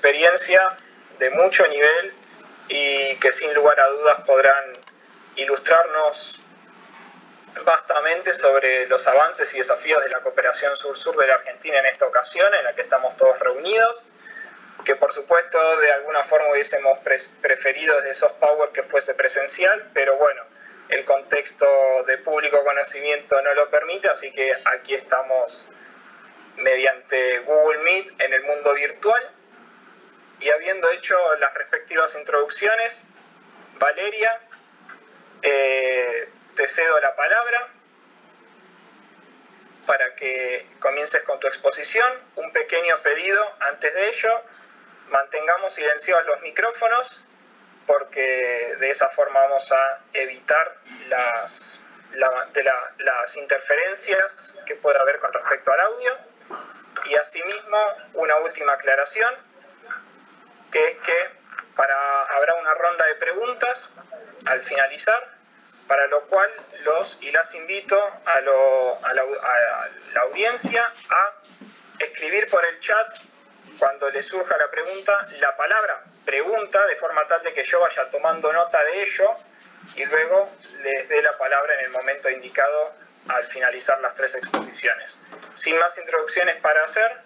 experiencia de mucho nivel y que sin lugar a dudas podrán ilustrarnos vastamente sobre los avances y desafíos de la cooperación sur-sur de la Argentina en esta ocasión, en la que estamos todos reunidos, que por supuesto de alguna forma hubiésemos preferido desde Soft Power que fuese presencial, pero bueno, el contexto de público conocimiento no lo permite, así que aquí estamos mediante Google Meet en el mundo virtual. Y habiendo hecho las respectivas introducciones, Valeria, te cedo la palabra para que comiences con tu exposición. Un pequeño pedido antes de ello: mantengamos silenciados los micrófonos, porque de esa forma vamos a evitar las interferencias que pueda haber con respecto al audio. Y asimismo, una última aclaración, que es que habrá una ronda de preguntas al finalizar, para lo cual los y las invito a la audiencia a escribir por el chat, cuando les surja la pregunta, la palabra pregunta, de forma tal de que yo vaya tomando nota de ello y luego les dé la palabra en el momento indicado al finalizar las 3 exposiciones. Sin más introducciones para hacer,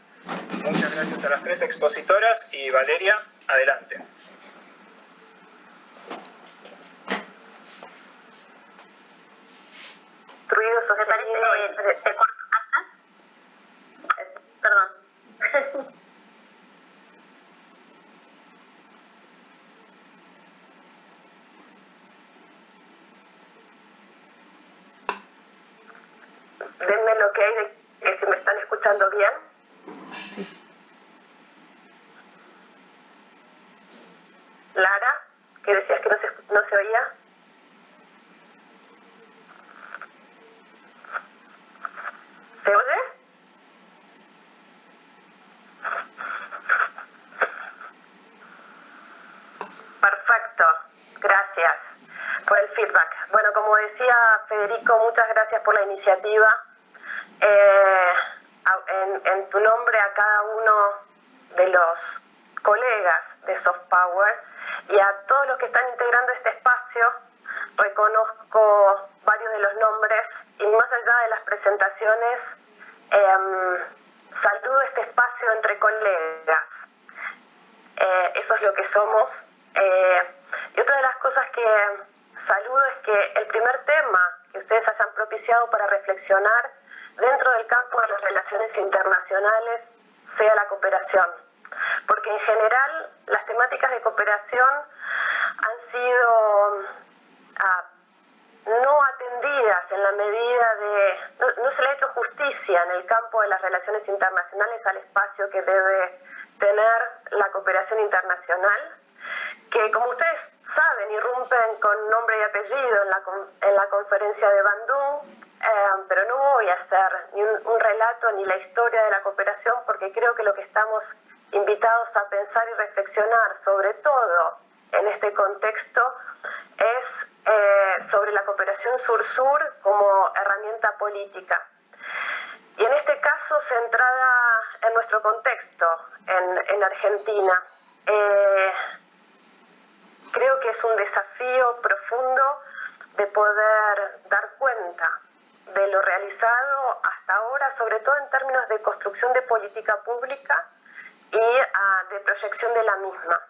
muchas gracias a las 3 expositoras y Valeria, adelante. Ruido sostenido. Me parece se corta. Perdón. Denme lo que hay de que si me están escuchando bien. Sí. Lara, que decías que no se oía. ¿Se oye? Perfecto, gracias por el feedback. Bueno, como decía Federico, muchas gracias por la iniciativa. En tu nombre a cada uno de los colegas de Soft Power y a todos los que están integrando este espacio, reconozco varios de los nombres y más allá de las presentaciones, saludo este espacio entre colegas. Eso es lo que somos. Y otra de las cosas que saludo es que el primer tema que ustedes hayan propiciado para reflexionar dentro del campo de las relaciones internacionales sea la cooperación. Porque en general las temáticas de cooperación han sido no atendidas en la medida de... No se le ha hecho justicia en el campo de las relaciones internacionales al espacio que debe tener la cooperación internacional, que como ustedes saben irrumpen con nombre y apellido en la conferencia de Bandung, pero no voy a hacer ni un relato ni la historia de la cooperación, porque creo que lo que estamos invitados a pensar y reflexionar, sobre todo en este contexto, es sobre la cooperación sur-sur como herramienta política. Y en este caso, centrada en nuestro contexto, en Argentina, creo que es un desafío profundo de poder dar cuenta de lo realizado hasta ahora, sobre todo en términos de construcción de política pública y de proyección de la misma,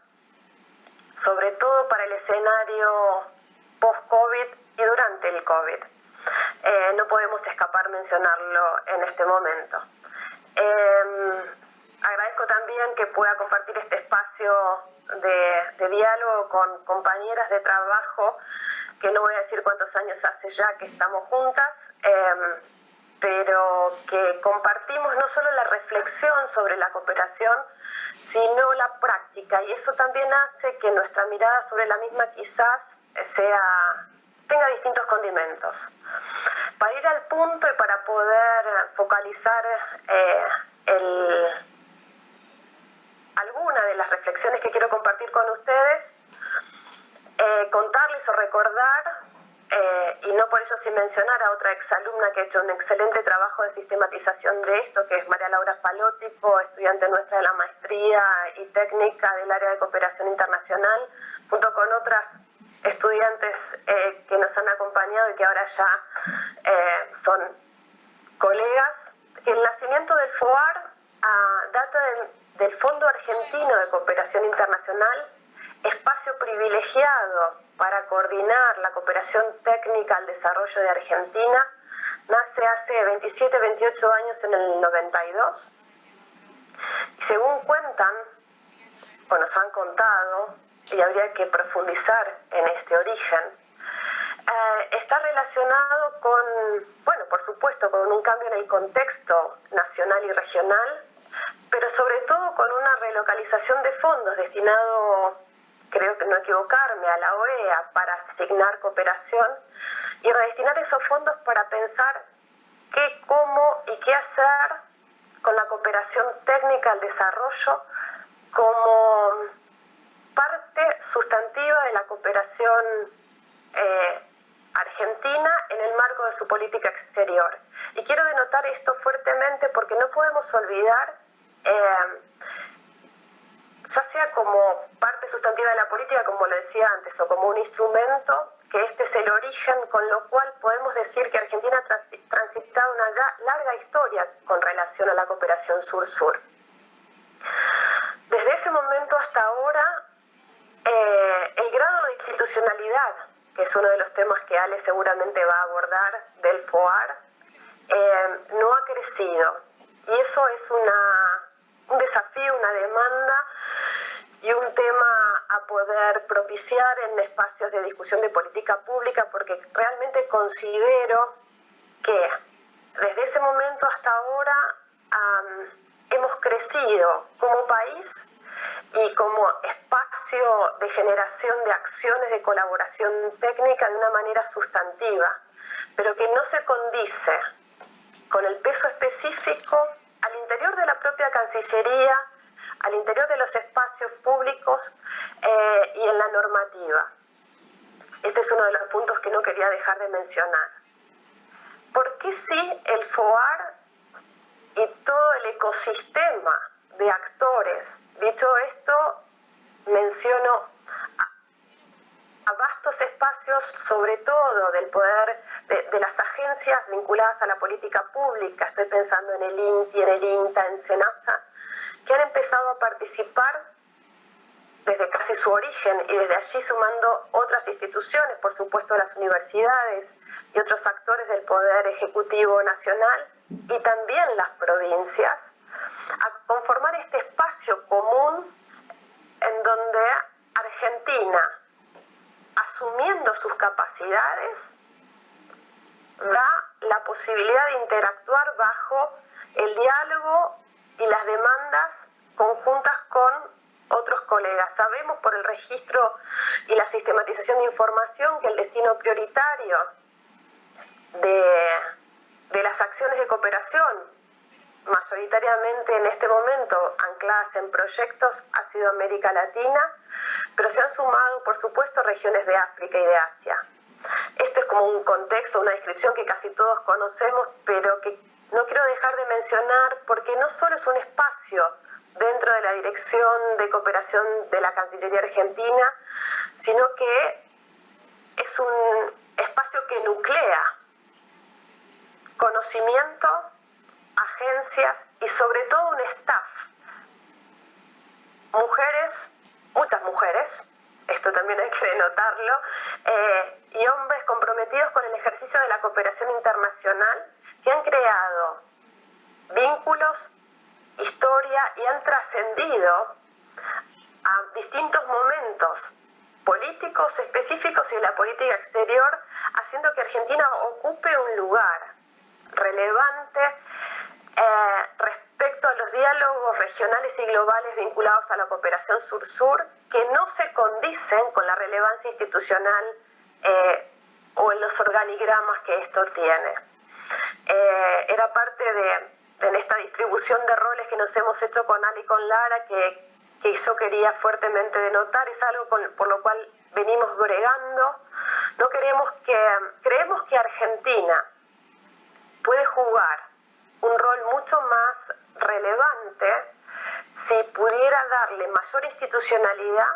sobre todo para el escenario post-COVID y durante el COVID. No podemos escapar mencionarlo en este momento. Agradezco también que pueda compartir este espacio de diálogo con compañeras de trabajo, que no voy a decir cuántos años hace ya que estamos juntas, pero que compartimos no solo la reflexión sobre la cooperación, sino la práctica, y eso también hace que nuestra mirada sobre la misma quizás tenga distintos condimentos. Para ir al punto y para poder focalizar alguna de las reflexiones que quiero compartir con ustedes, contarles o recordar y no por ello sin mencionar a otra exalumna que ha hecho un excelente trabajo de sistematización de esto, que es María Laura Palótico, estudiante nuestra de la maestría y técnica del área de cooperación internacional, junto con otras estudiantes que nos han acompañado y que ahora ya son colegas. El nacimiento del FOAR data del Fondo Argentino de Cooperación Internacional, espacio privilegiado para coordinar la cooperación técnica al desarrollo de Argentina. Nace hace 27, 28 años, en el 92. Y según cuentan, o nos han contado, y habría que profundizar en este origen, está relacionado con, bueno, por supuesto, con un cambio en el contexto nacional y regional, pero sobre todo con una relocalización de fondos destinado, creo que no equivocarme, a la OEA para asignar cooperación y redestinar esos fondos para pensar qué, cómo y qué hacer con la cooperación técnica al desarrollo como parte sustantiva de la cooperación argentina en el marco de su política exterior. Y quiero denotar esto fuertemente porque no podemos olvidar, ya sea como parte sustantiva de la política, como lo decía antes, o como un instrumento, que este es el origen con lo cual podemos decir que Argentina ha transitado una ya larga historia con relación a la cooperación sur-sur. Desde ese momento hasta ahora, el grado de institucionalidad, que es uno de los temas que Ale seguramente va a abordar del FOAR, no ha crecido. Y eso es un desafío, una demanda y un tema a poder propiciar en espacios de discusión de política pública, porque realmente considero que desde ese momento hasta ahora hemos crecido como país y como espacio de generación de acciones de colaboración técnica de una manera sustantiva, pero que no se condice con el peso específico al interior de la propia Cancillería, al interior de los espacios públicos y en la normativa. Este es uno de los puntos que no quería dejar de mencionar. ¿Por qué sí el FOAR y todo el ecosistema de actores? Dicho esto, menciono a vastos espacios, sobre todo del poder de las agencias vinculadas a la política pública. Estoy pensando en el INTI, en el INTA, en SENASA, que han empezado a participar desde casi su origen y desde allí sumando otras instituciones, por supuesto las universidades y otros actores del poder ejecutivo nacional y también las provincias, a conformar este espacio común en donde Argentina, asumiendo sus capacidades, da la posibilidad de interactuar bajo el diálogo y las demandas conjuntas con otros colegas. Sabemos por el registro y la sistematización de información que el destino prioritario de las acciones de cooperación, mayoritariamente en este momento ancladas en proyectos, ha sido América Latina, pero se han sumado, por supuesto, regiones de África y de Asia. Esto es como un contexto, una descripción que casi todos conocemos, pero que no quiero dejar de mencionar porque no solo es un espacio dentro de la Dirección de Cooperación de la Cancillería Argentina, sino que es un espacio que nuclea conocimiento, agencias y sobre todo un staff. Mujeres, muchas mujeres, esto también hay que denotarlo, y hombres comprometidos con el ejercicio de la cooperación internacional que han creado vínculos, historia y han trascendido a distintos momentos políticos específicos y de la política exterior, haciendo que Argentina ocupe un lugar relevante respecto a los diálogos regionales y globales vinculados a la cooperación sur-sur, que no se condicen con la relevancia institucional o en los organigramas que esto tiene. Era parte de esta distribución de roles que nos hemos hecho con Ale y con Lara, que yo quería fuertemente denotar. Es algo por lo cual venimos bregando Creemos que Argentina puede jugar un rol mucho más relevante si pudiera darle mayor institucionalidad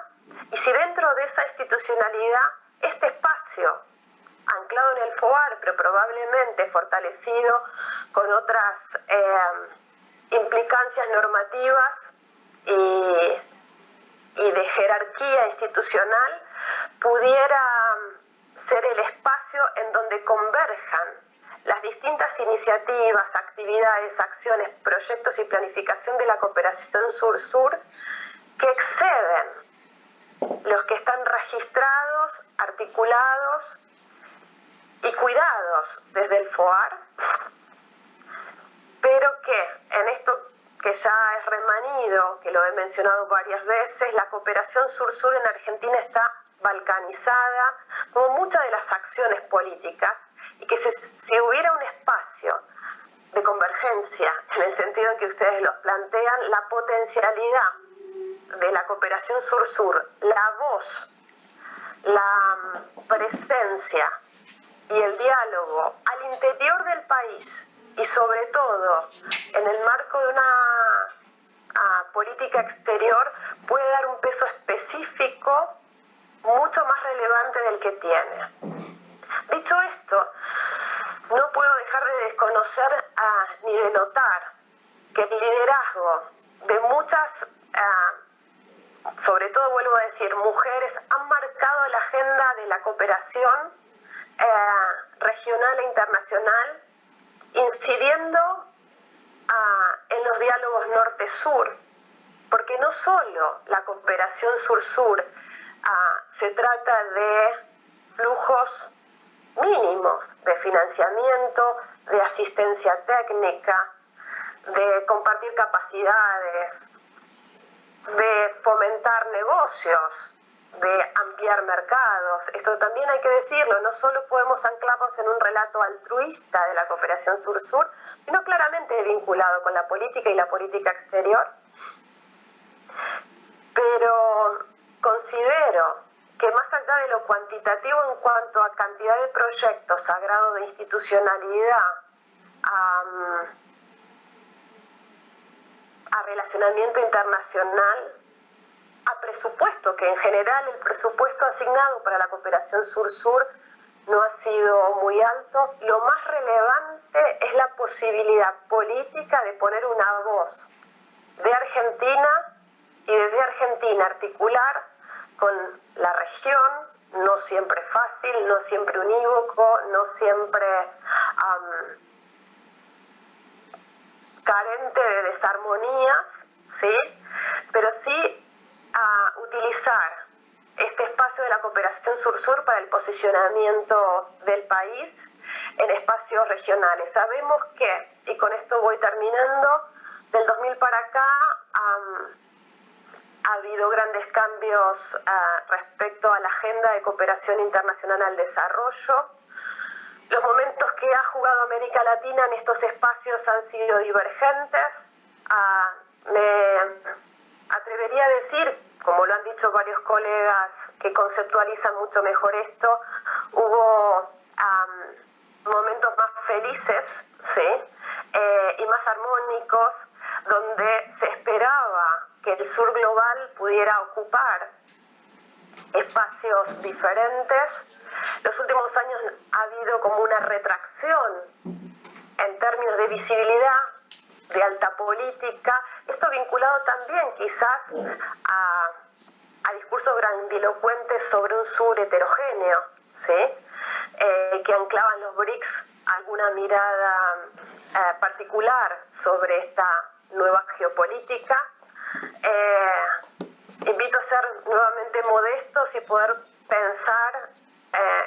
y si dentro de esa institucionalidad este espacio anclado en el FOAR, pero probablemente fortalecido con otras implicancias normativas y de jerarquía institucional, pudiera ser el espacio en donde converjan las distintas iniciativas, actividades, acciones, proyectos y planificación de la cooperación sur-sur que exceden los que están registrados, articulados y cuidados desde el FOAR, pero que en esto que ya es remanido, que lo he mencionado varias veces, la cooperación sur-sur en Argentina está balcanizada, como muchas de las acciones políticas, y que si hubiera un espacio de convergencia, en el sentido en que ustedes los plantean, la potencialidad de la cooperación sur-sur, la voz, la presencia y el diálogo al interior del país y sobre todo en el marco de una política exterior puede dar un peso específico mucho más relevante del que tiene. Dicho esto, no puedo dejar de desconocer ni de notar que el liderazgo de muchas, sobre todo vuelvo a decir, mujeres, han marcado la agenda de la cooperación regional e internacional, incidiendo en los diálogos norte-sur, porque no solo la cooperación sur-sur se trata de flujos mínimos de financiamiento, de asistencia técnica, de compartir capacidades, de fomentar negocios, de ampliar mercados. Esto también hay que decirlo, no solo podemos anclarnos en un relato altruista de la cooperación sur-sur, sino claramente vinculado con la política y la política exterior. Pero considero que más allá de lo cuantitativo en cuanto a cantidad de proyectos, a grado de institucionalidad, a relacionamiento internacional, a presupuesto, que en general el presupuesto asignado para la cooperación sur-sur no ha sido muy alto, lo más relevante es la posibilidad política de poner una voz de Argentina y desde Argentina articular con la región, no siempre fácil, no siempre unívoco, no siempre carente de desarmonías, ¿sí? Pero sí utilizar este espacio de la cooperación sur-sur para el posicionamiento del país en espacios regionales. Sabemos que, y con esto voy terminando, del 2000 para acá ha habido grandes cambios respecto a la agenda de cooperación internacional al desarrollo. Los momentos que ha jugado América Latina en estos espacios han sido divergentes. Me atrevería a decir, como lo han dicho varios colegas que conceptualizan mucho mejor esto, hubo momentos más felices, ¿sí? Y más armónicos, donde se esperaba que el sur global pudiera ocupar espacios diferentes. Los últimos años ha habido como una retracción en términos de visibilidad, de alta política, esto vinculado también quizás a discursos grandilocuentes sobre un sur heterogéneo, ¿sí? Que anclaban los BRICS alguna mirada particular sobre esta nueva geopolítica. Invito a ser nuevamente modestos y poder pensar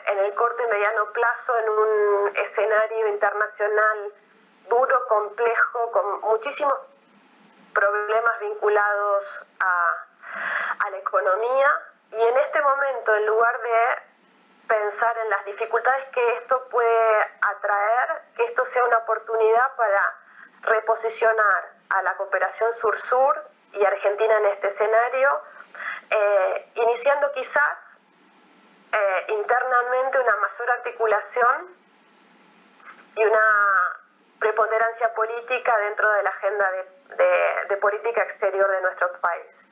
en el corto y mediano plazo en un escenario internacional duro, complejo, con muchísimos problemas vinculados a la economía, y en este momento, en lugar de pensar en las dificultades que esto puede atraer, que esto sea una oportunidad para reposicionar a la cooperación sur-sur y Argentina en este escenario, iniciando quizás internamente una mayor articulación y una preponderancia política dentro de la agenda de política exterior de nuestro país.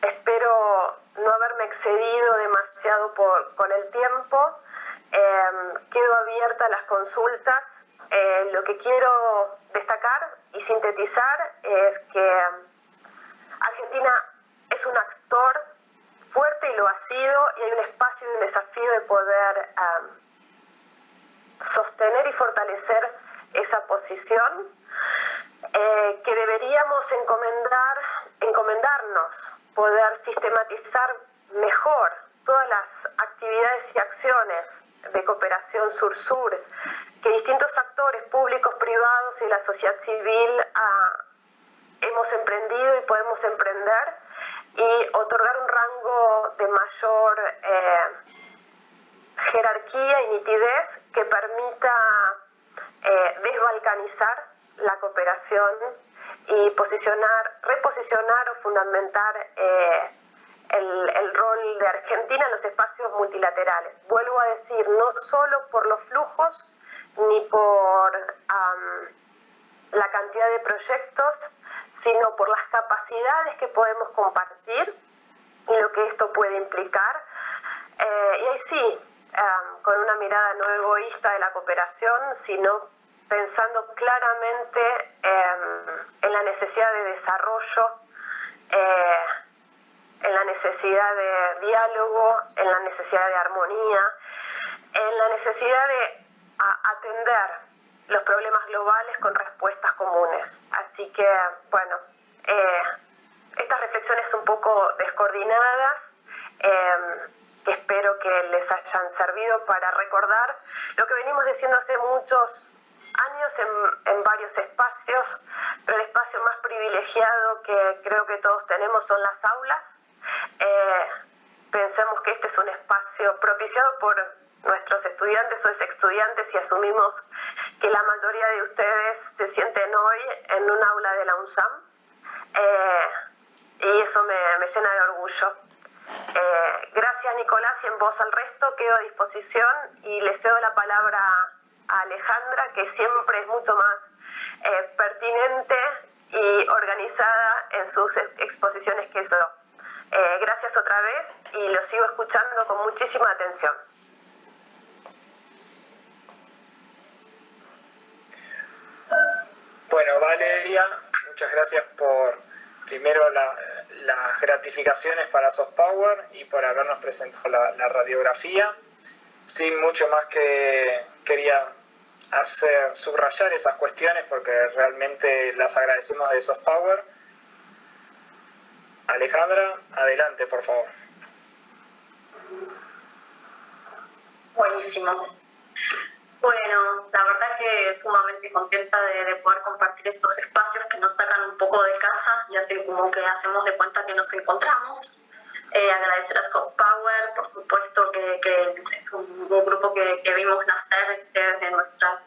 Espero no haberme excedido demasiado con el tiempo. Quedo abierta a las consultas. Lo que quiero destacar y sintetizar es que Argentina es un actor fuerte y lo ha sido, y hay un espacio y un desafío de poder sostener y fortalecer esa posición, que deberíamos encomendarnos, poder sistematizar mejor todas las actividades y acciones de cooperación sur-sur que distintos actores públicos, privados y la sociedad civil hemos emprendido y podemos emprender, y otorgar un rango de mayor jerarquía y nitidez que permita desbalcanizar la cooperación y reposicionar o fundamentar el rol de Argentina en los espacios multilaterales. Vuelvo a decir, no solo por los flujos ni por la cantidad de proyectos, sino por las capacidades que podemos compartir y lo que esto puede implicar. Y ahí sí, con una mirada no egoísta de la cooperación, sino pensando claramente en la necesidad de desarrollo, en la necesidad de diálogo, en la necesidad de armonía, en la necesidad de atender los problemas globales con respuestas comunes. Así que, bueno, estas reflexiones un poco descoordinadas, que espero que les hayan servido para recordar lo que venimos diciendo hace muchos años en varios espacios, pero el espacio más privilegiado que creo que todos tenemos son las aulas. Pensemos que este es un espacio propiciado por nuestros estudiantes o ex-estudiantes, y asumimos que la mayoría de ustedes se sienten hoy en un aula de la UNSAM, y eso me llena de orgullo. Gracias, Nicolás, y en voz al resto quedo a disposición, y le cedo la palabra a Alejandra, que siempre es mucho más pertinente y organizada en sus exposiciones que yo. Gracias otra vez, y lo sigo escuchando con muchísima atención. Bueno, Valeria, muchas gracias por, primero, las gratificaciones para Soft Power y por habernos presentado la radiografía. Sin mucho más que quería subrayar esas cuestiones, porque realmente las agradecemos de Soft Power. Alejandra, adelante, por favor. Buenísimo. Bueno, la verdad que sumamente contenta de poder compartir estos espacios que nos sacan un poco de casa y hacen como que hacemos de cuenta que nos encontramos. Agradecer a Soft Power, por supuesto, que es un grupo que vimos nacer desde nuestras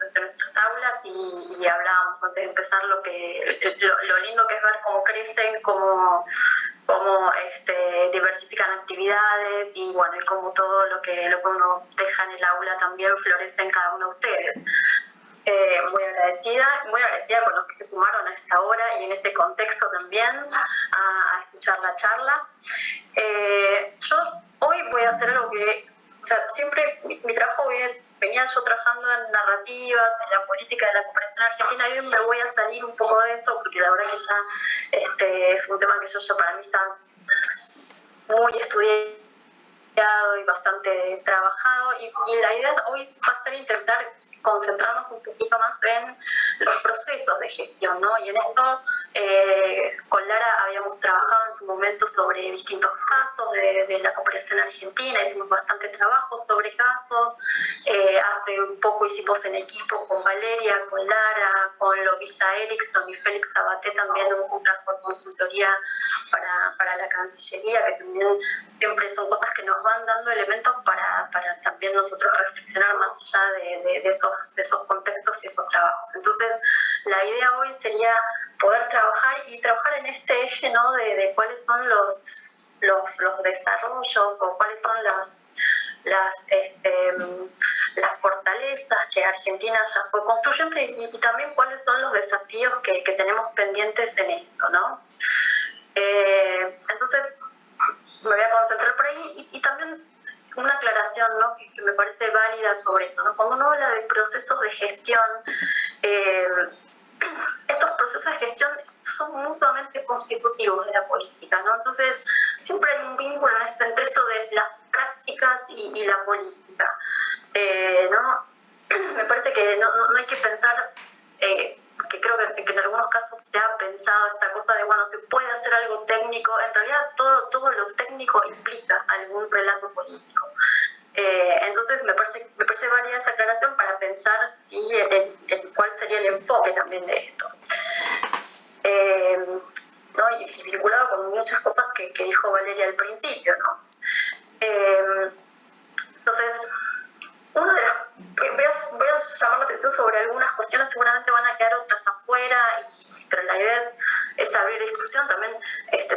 aulas, y hablábamos antes de empezar lo lindo que es ver cómo crecen, cómo diversifican actividades, y bueno, y cómo todo lo que uno deja en el aula también florece en cada uno de ustedes. Muy agradecida con los que se sumaron a esta hora y en este contexto también a escuchar la charla. Yo hoy voy a hacer algo que, o sea, siempre mi trabajo venía yo trabajando en narrativas, en la política de la cooperación argentina, y hoy me voy a salir un poco de eso, porque la verdad que ya es un tema que yo para mí está muy estudiado y bastante trabajado, y la idea hoy va a ser intentar concentrarnos un poquito más en los procesos de gestión, ¿no? Y en esto con Lara habíamos trabajado en su momento sobre distintos casos de la cooperación argentina, hicimos bastante trabajo sobre casos, hace un poco hicimos en equipo con Valeria, con Lara, con Lovisa Erickson y Félix Sabaté también un trabajo de consultoría para la Cancillería, que también siempre son cosas que nos van dando elementos para también nosotros reflexionar más allá de esos contextos y esos trabajos. Entonces, la idea hoy sería poder trabajar en este eje, ¿no? de cuáles son los los desarrollos o cuáles son las fortalezas que Argentina ya fue construyendo y también cuáles son los desafíos que tenemos pendientes en esto, ¿no? Entonces, me voy a concentrar por ahí y también una aclaración, ¿no?, que me parece válida sobre esto, ¿no? Cuando uno habla de procesos de gestión, estos procesos de gestión son mutuamente constitutivos de la política, ¿no? Entonces, siempre hay un vínculo entre esto de las prácticas y la política, ¿no? Me parece que no hay que pensar, que creo que en algunos casos se ha pensado esta cosa de, bueno, se puede hacer algo técnico. En realidad, todo lo técnico implica algún relato político. Entonces me parece válida esa aclaración para pensar en cuál sería el enfoque también de esto, ¿no? Y vinculado con muchas cosas que dijo Valeria al principio, ¿no? Entonces, voy a llamar la atención sobre algunas cuestiones, seguramente van a quedar otras afuera, pero la idea es abrir discusión. También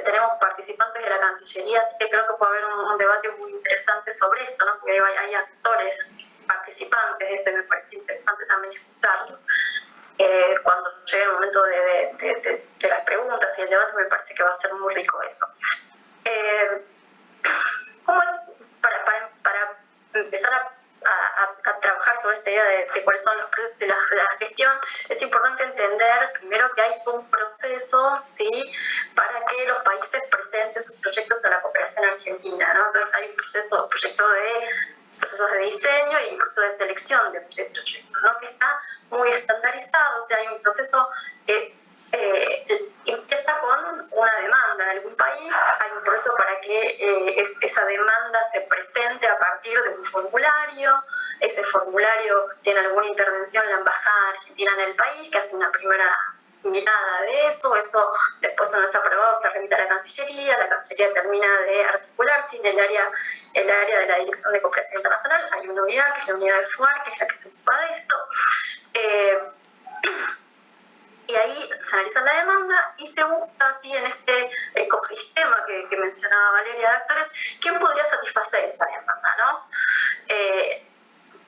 tenemos participantes de la Cancillería, así que creo que puede haber un debate muy interesante sobre esto, ¿no? Porque hay actores participantes de esto y me parece interesante también escucharlos. Cuando llegue el momento de las preguntas y el debate, me parece que va a ser muy rico eso. ¿Cómo es para empezar a trabajar sobre esta idea de cuáles son los procesos de la gestión? Es importante entender primero que hay un proceso, ¿sí?, para que los países presenten sus proyectos a la cooperación argentina, ¿no? Entonces hay un procesos de diseño y un proceso de selección de proyectos, ¿no?, que está muy estandarizado. O sea, hay un proceso que empieza con una demanda en algún país, hay un proceso para que esa demanda se presente a partir de un formulario. Ese formulario tiene alguna intervención en la embajada argentina en el país, que hace una primera mirada de eso después, una vez aprobado, se remite a la Cancillería termina de articularse en el área de la Dirección de Cooperación Internacional. Hay una unidad, que es la unidad de FUAR, que es la que se ocupa de esto. Y ahí se analiza la demanda y se busca, así, en este ecosistema que mencionaba Valeria de actores, quién podría satisfacer esa demanda, ¿no?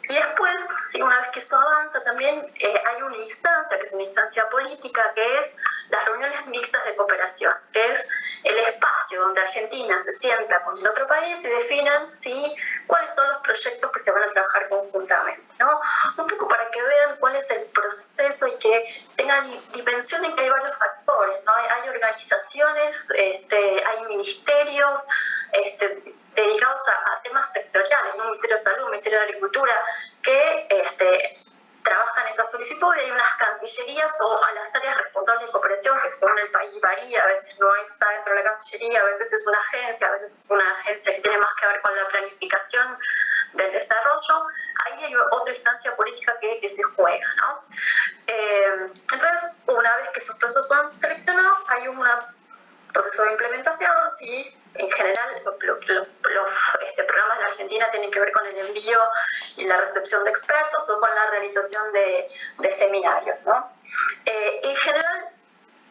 Y después, sí, una vez que eso avanza, también hay una instancia, que es una instancia política, que es las reuniones mixtas de cooperación, que es el espacio donde Argentina se sienta con el otro país y definen, ¿sí?, cuáles son los proyectos que se van a trabajar conjuntamente, ¿no? Un poco para que vean cuál es el proceso y que tengan dimensión en que hay varios actores, ¿no? Hay organizaciones, hay ministerios, dedicados a temas sectoriales, ¿no? Ministerio de Salud, Ministerio de Agricultura, que trabajan esa solicitud, y hay unas cancillerías o a las áreas responsables de cooperación, que según el país varía, a veces no está dentro de la Cancillería, a veces es una agencia, a veces es una agencia que tiene más que ver con la planificación del desarrollo. Ahí hay otra instancia política que se juega, ¿no? Entonces, una vez que esos procesos son seleccionados, hay un proceso de implementación, ¿sí? En general, los programas de la Argentina tienen que ver con el envío y la recepción de expertos o con la realización de seminarios, ¿no? En general,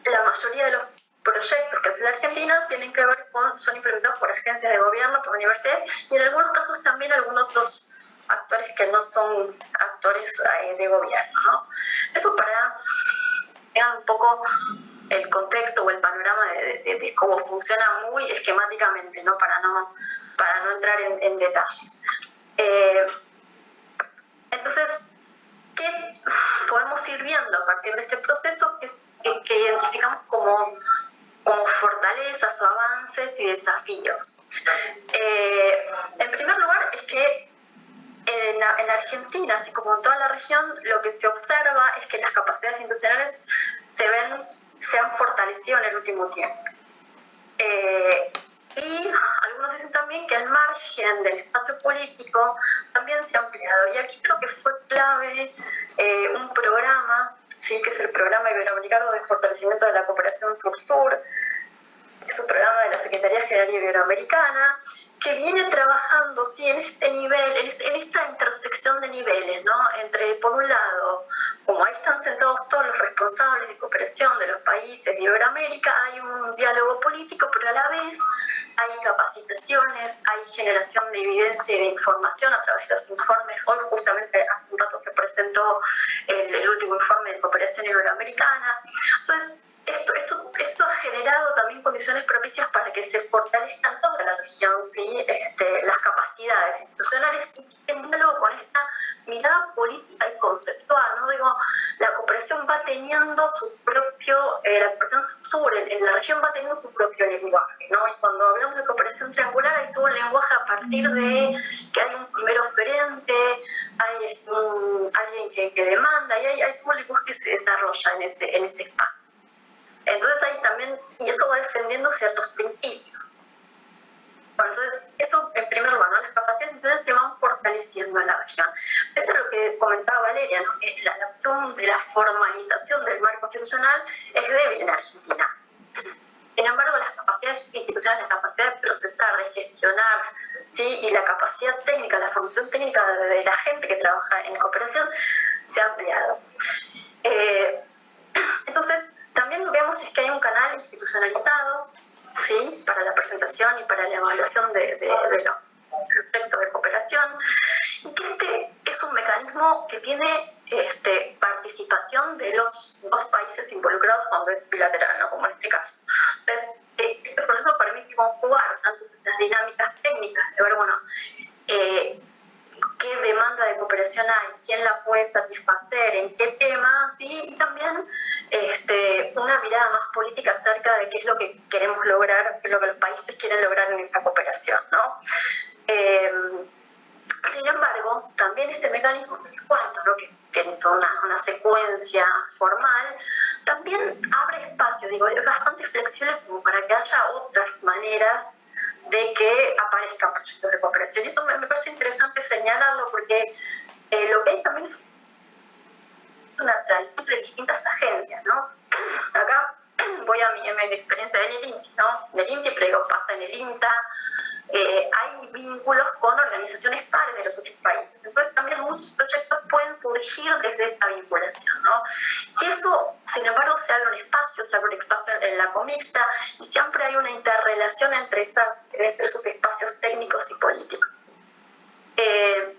la mayoría de los proyectos que hace la Argentina tienen que ver son implementados por agencias de gobierno, por universidades, y en algunos casos también algunos otros actores que no son actores de gobierno, ¿no? Eso para vean un poco el contexto o el panorama de cómo funciona muy esquemáticamente, ¿no? Para no entrar en detalles. Entonces, ¿qué podemos ir viendo a partir de este proceso que identificamos como fortalezas o avances y desafíos? En primer lugar, es que en Argentina, así como en toda la región, lo que se observa es que las capacidades institucionales se han fortalecido en el último tiempo. Y algunos dicen también que al margen del espacio político también se ha ampliado. Y aquí creo que fue clave un programa, ¿sí?, que es el Programa Iberoamericano de Fortalecimiento de la Cooperación Sur-Sur. Es un programa de la Secretaría General Iberoamericana que viene trabajando, sí, en este nivel, en esta intersección de niveles, ¿no? Entre, por un lado, como ahí están sentados todos los responsables de cooperación de los países de Iberoamérica, hay un diálogo político, pero a la vez hay capacitaciones, hay generación de evidencia y de información a través de los informes. Hoy justamente hace un rato se presentó el último informe de cooperación iberoamericana. Entonces, esto ha generado también condiciones propicias para que se fortalezcan toda la región, ¿sí? Las capacidades institucionales y en diálogo con esta mirada política y conceptual, ¿no? Digo, la cooperación va teniendo su propio, la cooperación sur en la región va teniendo su propio lenguaje, ¿no? Y cuando hablamos de cooperación triangular hay todo un lenguaje a partir de que hay un primer oferente, hay alguien que demanda, y hay todo un lenguaje que se desarrolla en ese espacio. Entonces hay también, y eso va defendiendo ciertos principios. Bueno, entonces, eso en primer lugar, ¿no? Las capacidades entonces se van fortaleciendo en la región. Eso es lo que comentaba Valeria, ¿no? Que la opción de la formalización del marco institucional es débil en Argentina. Sin embargo, las capacidades institucionales, la capacidad de procesar, de gestionar, ¿sí? Y la capacidad técnica, la formación técnica de la gente que trabaja en cooperación se ha ampliado. Entonces, también lo que vemos es que hay un canal institucionalizado, ¿sí? Para la presentación y para la evaluación de los proyectos de cooperación, y que este es un mecanismo que tiene participación de los dos países involucrados cuando es bilateral, ¿no? Como en este caso. Entonces, este proceso permite conjugar tanto esas dinámicas técnicas de ver, bueno, qué demanda de cooperación hay, quién la puede satisfacer, en qué tema, ¿sí? Y también una mirada más política acerca de qué es lo que queremos lograr, qué es lo que los países quieren lograr en esa cooperación, ¿no? Sin embargo, también este mecanismo que les cuento, ¿no? Que tiene toda una secuencia formal, también abre espacio, digo, es bastante flexible como para que haya otras maneras de que aparezcan proyectos de cooperación. Y esto me parece interesante señalarlo porque lo que hay también es una tradición de distintas agencias, ¿no? Acá voy a mi experiencia en el INTI, ¿no? En el INTI, pero pasa en el INTA, hay vínculos con organizaciones pares de los otros países. Entonces también muchos proyectos pueden surgir desde esa vinculación, ¿no? Y eso, sin embargo, se abre un espacio en la comixta, y siempre hay una interrelación entre esos espacios técnicos y políticos.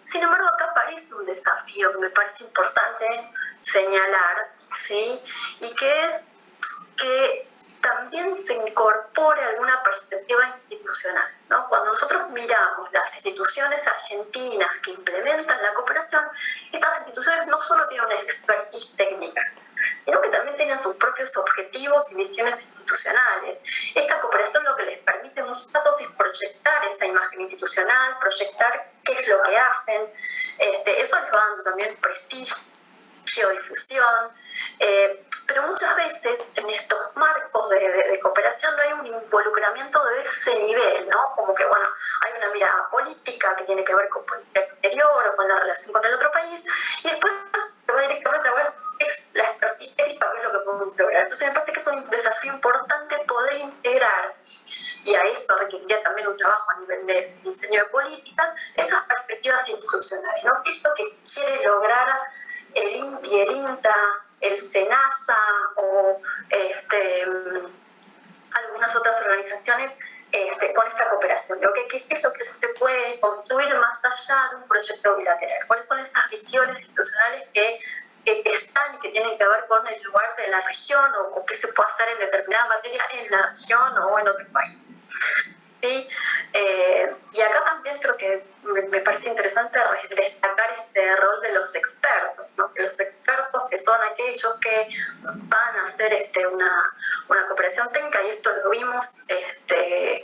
Sin embargo, acá aparece un desafío que me parece importante señalar, ¿sí? Y que es que también se incorpore alguna perspectiva institucional, ¿no? Cuando nosotros miramos las instituciones argentinas que implementan la cooperación, estas instituciones no solo tienen una expertise técnica, sino que también tienen sus propios objetivos y misiones institucionales. Esta cooperación lo que les permite en muchos casos es proyectar esa imagen institucional, proyectar qué es lo que hacen. Eso les va dando también prestigio, difusión, pero muchas veces en estos marcos de cooperación no hay un involucramiento de ese nivel, ¿no? Como que, bueno, hay una mirada política que tiene que ver con política exterior o con la relación con el otro país, y después se va directamente a ver qué es la expertise técnica, qué es lo que podemos lograr. Entonces me parece que es un desafío importante poder integrar, y a esto requeriría también un trabajo a nivel de diseño de políticas, estas perspectivas institucionales, ¿no? ¿Qué es lo que quiere lograr el INTI, el INTA, el SENASA o algunas otras organizaciones con esta cooperación? ¿Qué es lo que se puede construir más allá de un proyecto bilateral? ¿Cuáles son esas visiones institucionales que están y que tienen que ver con el lugar de la región o qué se puede hacer en determinada materia en la región o en otros países? ¿Sí? Y acá también creo que me parece interesante destacar este rol de los expertos, ¿no? Que los expertos que son aquellos que van a hacer una cooperación técnica, y esto lo vimos, que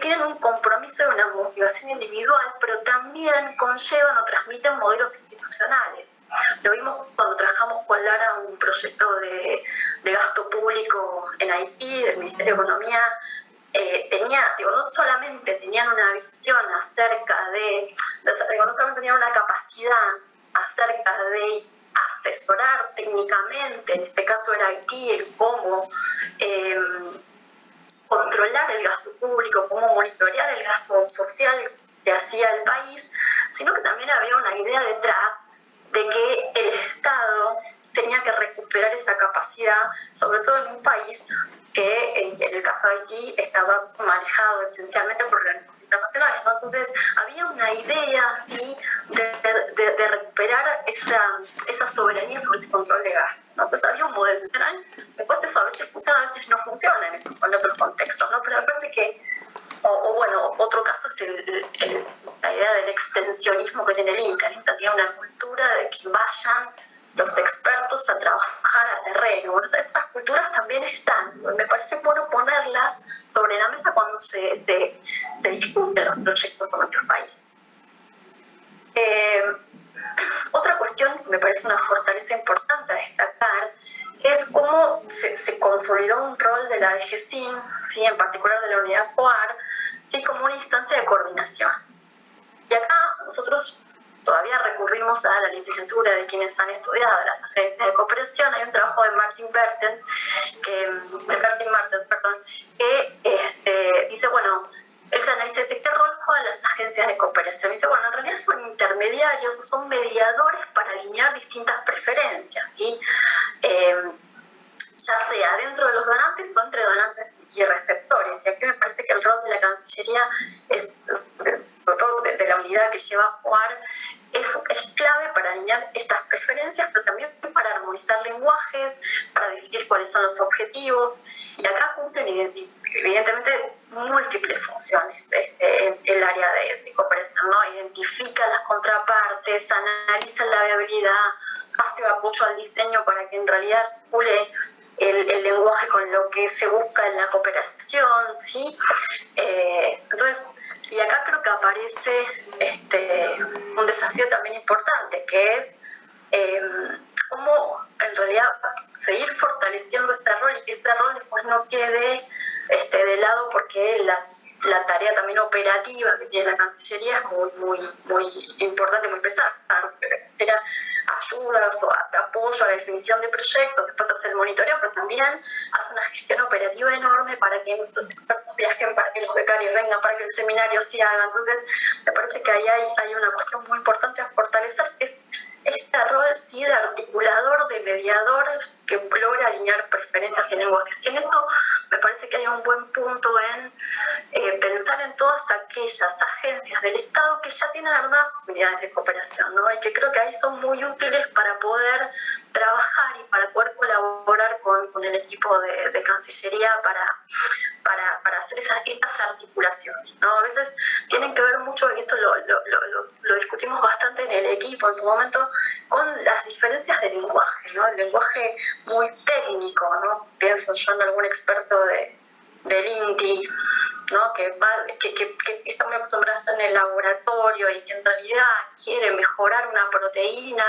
tienen un compromiso y una motivación individual, pero también conllevan o transmiten modelos institucionales. Lo vimos cuando trabajamos con Lara un proyecto de gasto público en Haití, del Ministerio de Economía. No solamente tenían una visión acerca no solamente tenían una capacidad acerca de asesorar técnicamente, en este caso era Haití, el cómo controlar el gasto público, cómo monitorear el gasto social que hacía el país, sino que también había una idea detrás de que el Estado tenía que recuperar esa capacidad discapacidad, sobre todo en un país que en el caso de Haití estaba manejado esencialmente por organismos internacionales, ¿no? Entonces había una idea así de recuperar esa soberanía sobre ese control de gasto, ¿no? Pues había un modelo social, después eso a veces funciona, a veces no funciona en otros contextos, ¿no? Pero me parece que, bueno, otro caso es la idea del extensionismo que tiene el Inca. El Inca tiene una cultura de que vayan los expertos a trabajar a terreno. Bueno, estas culturas también están. Me parece bueno ponerlas sobre la mesa cuando se discuten los proyectos con otros países. Otra cuestión que me parece una fortaleza importante a destacar es cómo se consolidó un rol de la DGCIN, ¿sí? En particular de la unidad FOAR, sí, como una instancia de coordinación. Y acá nosotros todavía recurrimos a la literatura de quienes han estudiado las agencias de cooperación. Hay un trabajo de Martin Martens, que dice, bueno, él se analiza, dice, ¿qué rol juegan las agencias de cooperación? Y dice, bueno, en realidad son intermediarios o son mediadores para alinear distintas preferencias, ¿sí? Ya sea dentro de los donantes o entre donantes y receptores. Y aquí me parece que el rol de la Cancillería es, sobre todo de la unidad que lleva a jugar, es clave para alinear estas preferencias, pero también para armonizar lenguajes, para definir cuáles son los objetivos. Y acá cumplen evidentemente múltiples funciones el área de cooperación, ¿no? Identifica las contrapartes, analiza la viabilidad, hace apoyo al diseño para que en realidad articule el lenguaje con lo que se busca en la cooperación, ¿sí? Entonces, y acá creo que aparece un desafío también importante, que es cómo en realidad seguir fortaleciendo ese rol y que ese rol después no quede de lado, porque la tarea también operativa que tiene la Cancillería es muy importante, muy pesada. La Cancillería ayudas o apoyo a la definición de proyectos, después hace el monitoreo, pero también hace una gestión operativa enorme para que nuestros expertos viajen, para que los becarios vengan, para que el seminario se haga. Entonces, me parece que ahí hay una cuestión muy importante a fortalecer, que es este rol, sí, de articulador, de mediador, que logra alinear preferencias y lenguajes. Y en eso me parece que hay un buen punto en pensar en todas aquellas agencias del Estado que ya tienen armadas sus unidades de cooperación, ¿no? Y que creo que ahí son muy útiles para poder trabajar y para poder colaborar con el equipo de Cancillería para hacer estas articulaciones, ¿no? A veces tienen que ver mucho, y esto lo discutimos bastante en el equipo en su momento, con las diferencias de lenguaje, ¿no? El lenguaje muy técnico, ¿no? Pienso yo en algún experto del INTI, ¿no? Que está muy acostumbrado a estar en el laboratorio y que en realidad quiere mejorar una proteína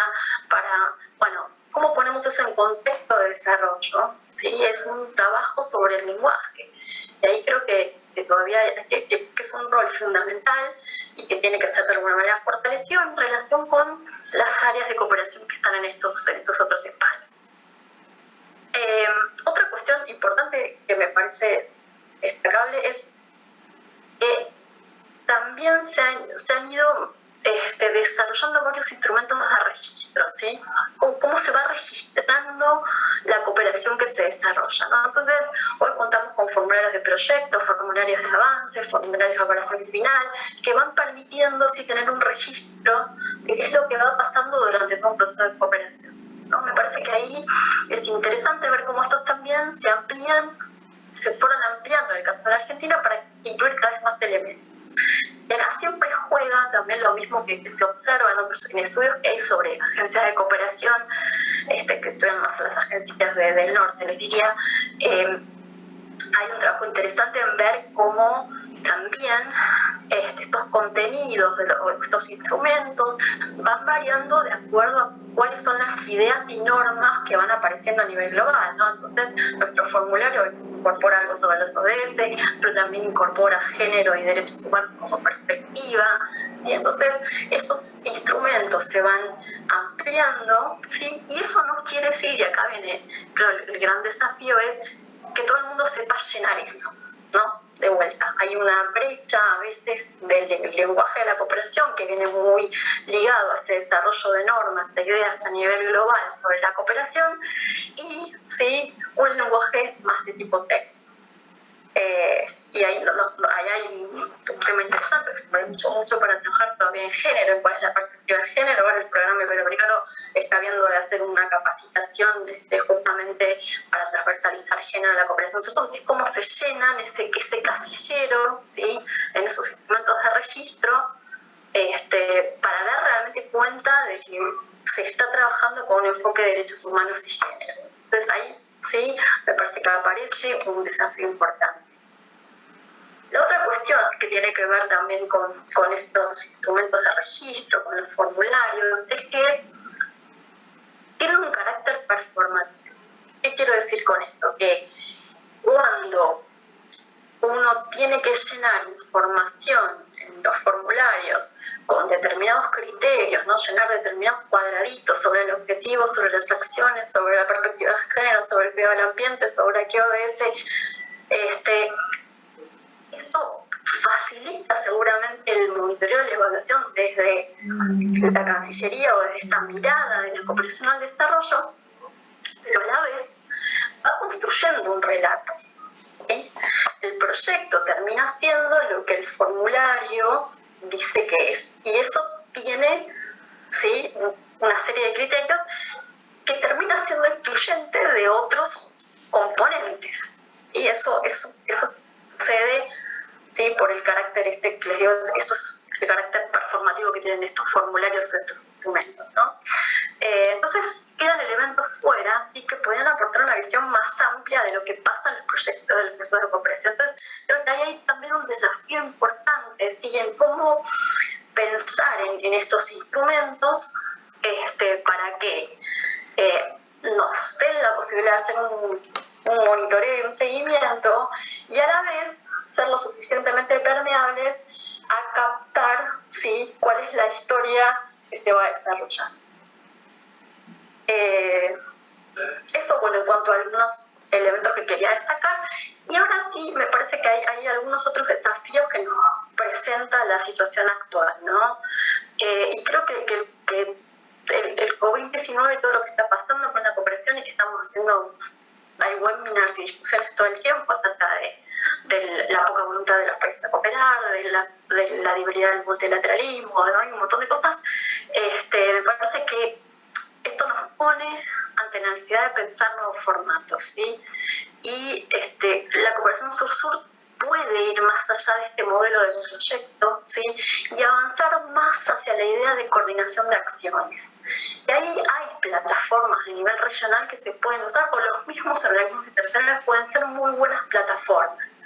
para, bueno, ¿cómo ponemos eso en contexto de desarrollo? ¿Sí? Es un trabajo sobre el lenguaje. Y ahí creo que todavía es un rol fundamental y que tiene que ser de alguna manera fortalecido en relación con las áreas de cooperación que están en estos otros espacios. Otra cuestión importante que me parece destacable es que también se han ido desarrollando varios instrumentos de registro, ¿sí? ¿Cómo se va registrando la cooperación que se desarrolla, ¿no? Entonces, hoy contamos con formularios de proyectos, formularios de avance, formularios de operación final, que van permitiendo, sí, tener un registro de qué es lo que va pasando durante todo un proceso de cooperación, ¿no? Me parece que ahí es interesante ver cómo estos también se fueron ampliando en el caso de la Argentina para incluir cada vez más elementos. Y acá siempre juega también lo mismo que se observa en estudios que hay sobre agencias de cooperación, que estudian más las agencias del norte, les diría. Hay un trabajo interesante en ver cómo también estos contenidos, estos instrumentos, van variando de acuerdo a cuáles son las ideas y normas que van apareciendo a nivel global, ¿no? Entonces, nuestro formulario incorpora algo sobre los ODS, pero también incorpora género y derechos humanos como perspectiva, ¿sí? Entonces, esos instrumentos se van ampliando, ¿sí? Y eso no quiere decir, y acá viene, creo, el gran desafío es que todo el mundo sepa llenar eso, ¿no? de vuelta, hay una brecha a veces del lenguaje de la cooperación que viene muy ligado a este desarrollo de normas e ideas a nivel global sobre la cooperación y sí, un lenguaje más de tipo técnico. Y ahí hay un tema interesante, porque hay mucho para trabajar todavía en género, en cuál es la perspectiva de género. Ahora el programa iberoamericano está viendo de hacer una capacitación justamente para transversalizar género en la cooperación. Entonces, cómo se llenan ese casillero, ¿sí?, en esos instrumentos de registro, para dar realmente cuenta de que se está trabajando con un enfoque de derechos humanos y género. Entonces ahí sí me parece que aparece un desafío importante. La otra cuestión que tiene que ver también con estos instrumentos de registro, con los formularios, es que tienen un carácter performativo. ¿Qué quiero decir con esto? Que cuando uno tiene que llenar información en los formularios con determinados criterios, ¿no?, llenar determinados cuadraditos sobre el objetivo, sobre las acciones, sobre la perspectiva de género, sobre el cuidado del ambiente, sobre qué ODS, eso facilita seguramente el monitoreo y la evaluación desde la Cancillería o desde esta mirada de la cooperación al desarrollo, pero a la vez va construyendo un relato. ¿Sí? El proyecto termina siendo lo que el formulario dice que es, y eso tiene, ¿sí?, una serie de criterios que termina siendo excluyente de otros componentes, y eso sucede, ¿sí?, por el carácter que les digo, esto es el carácter performativo que tienen estos formularios, estos instrumentos, ¿no? Entonces quedan elementos fuera, sí, que podrían aportar una visión más amplia de lo que pasa en los proyectos del proceso de cooperación. Entonces creo que ahí hay también un desafío importante, ¿sí?, en cómo pensar en estos instrumentos para que nos den la posibilidad de hacer un monitoreo y un seguimiento, y a la vez ser lo suficientemente permeables a captar, ¿sí?, cuál es la historia que se va a desarrollar. Eso, bueno, en cuanto a algunos elementos que quería destacar. Y ahora sí, me parece que hay algunos otros desafíos que nos presenta la situación actual, ¿no? Y creo que el COVID-19 y todo lo que está pasando con la cooperación, y que estamos haciendo, hay webinars y discusiones todo el tiempo acerca de la poca voluntad de los países a cooperar, de la debilidad del multilateralismo, ¿no? Hay un montón de cosas. Me parece que esto nos pone ante la necesidad de pensar nuevos formatos, ¿sí? Y la cooperación sur-sur puede ir más allá de este modelo de proyecto, ¿sí?, y avanzar más hacia la idea de coordinación de acciones. Y ahí hay plataformas de nivel regional que se pueden usar, o los mismos organismos internacionales pueden ser muy buenas plataformas.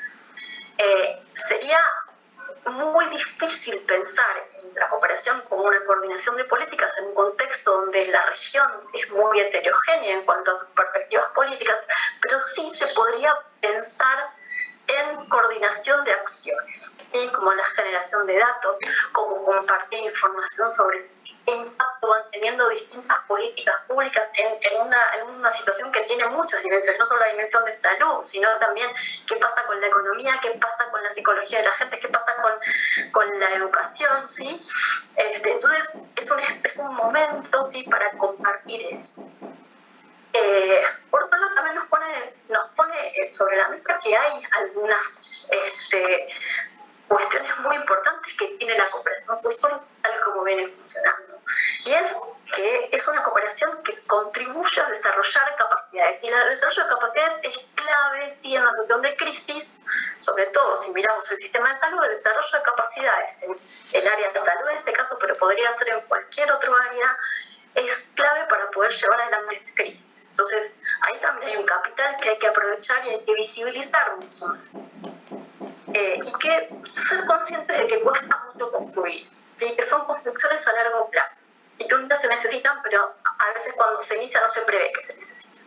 Sería muy difícil pensar en la cooperación como una coordinación de políticas en un contexto donde la región es muy heterogénea en cuanto a sus perspectivas políticas, pero sí se podría pensar en coordinación de acciones, ¿sí?, como la generación de datos, como compartir información sobre qué impacto van teniendo distintas políticas públicas en una situación que tiene muchas dimensiones, no solo la dimensión de salud, sino también qué pasa con la economía, qué pasa con la psicología de la gente, qué pasa con la educación, ¿sí? Entonces es un momento, ¿sí?, para compartir eso. Por otro lado, también nos pone sobre la mesa que hay algunas cuestiones muy importantes que tiene la cooperación sur-sur tal como viene funcionando. Y es que es una cooperación que contribuye a desarrollar capacidades. Y el desarrollo de capacidades es clave, sí, en una situación de crisis, sobre todo si miramos el sistema de salud. El desarrollo de capacidades en el área de salud en este caso, pero podría ser en cualquier otro área, es clave para poder llevar adelante esta crisis. Entonces, ahí también hay un capital que hay que aprovechar y hay que visibilizar mucho más. Y que ser conscientes de que cuesta mucho construir, ¿sí?, que son construcciones a largo plazo y que un día se necesitan, pero a veces cuando se inicia no se prevé que se necesitan.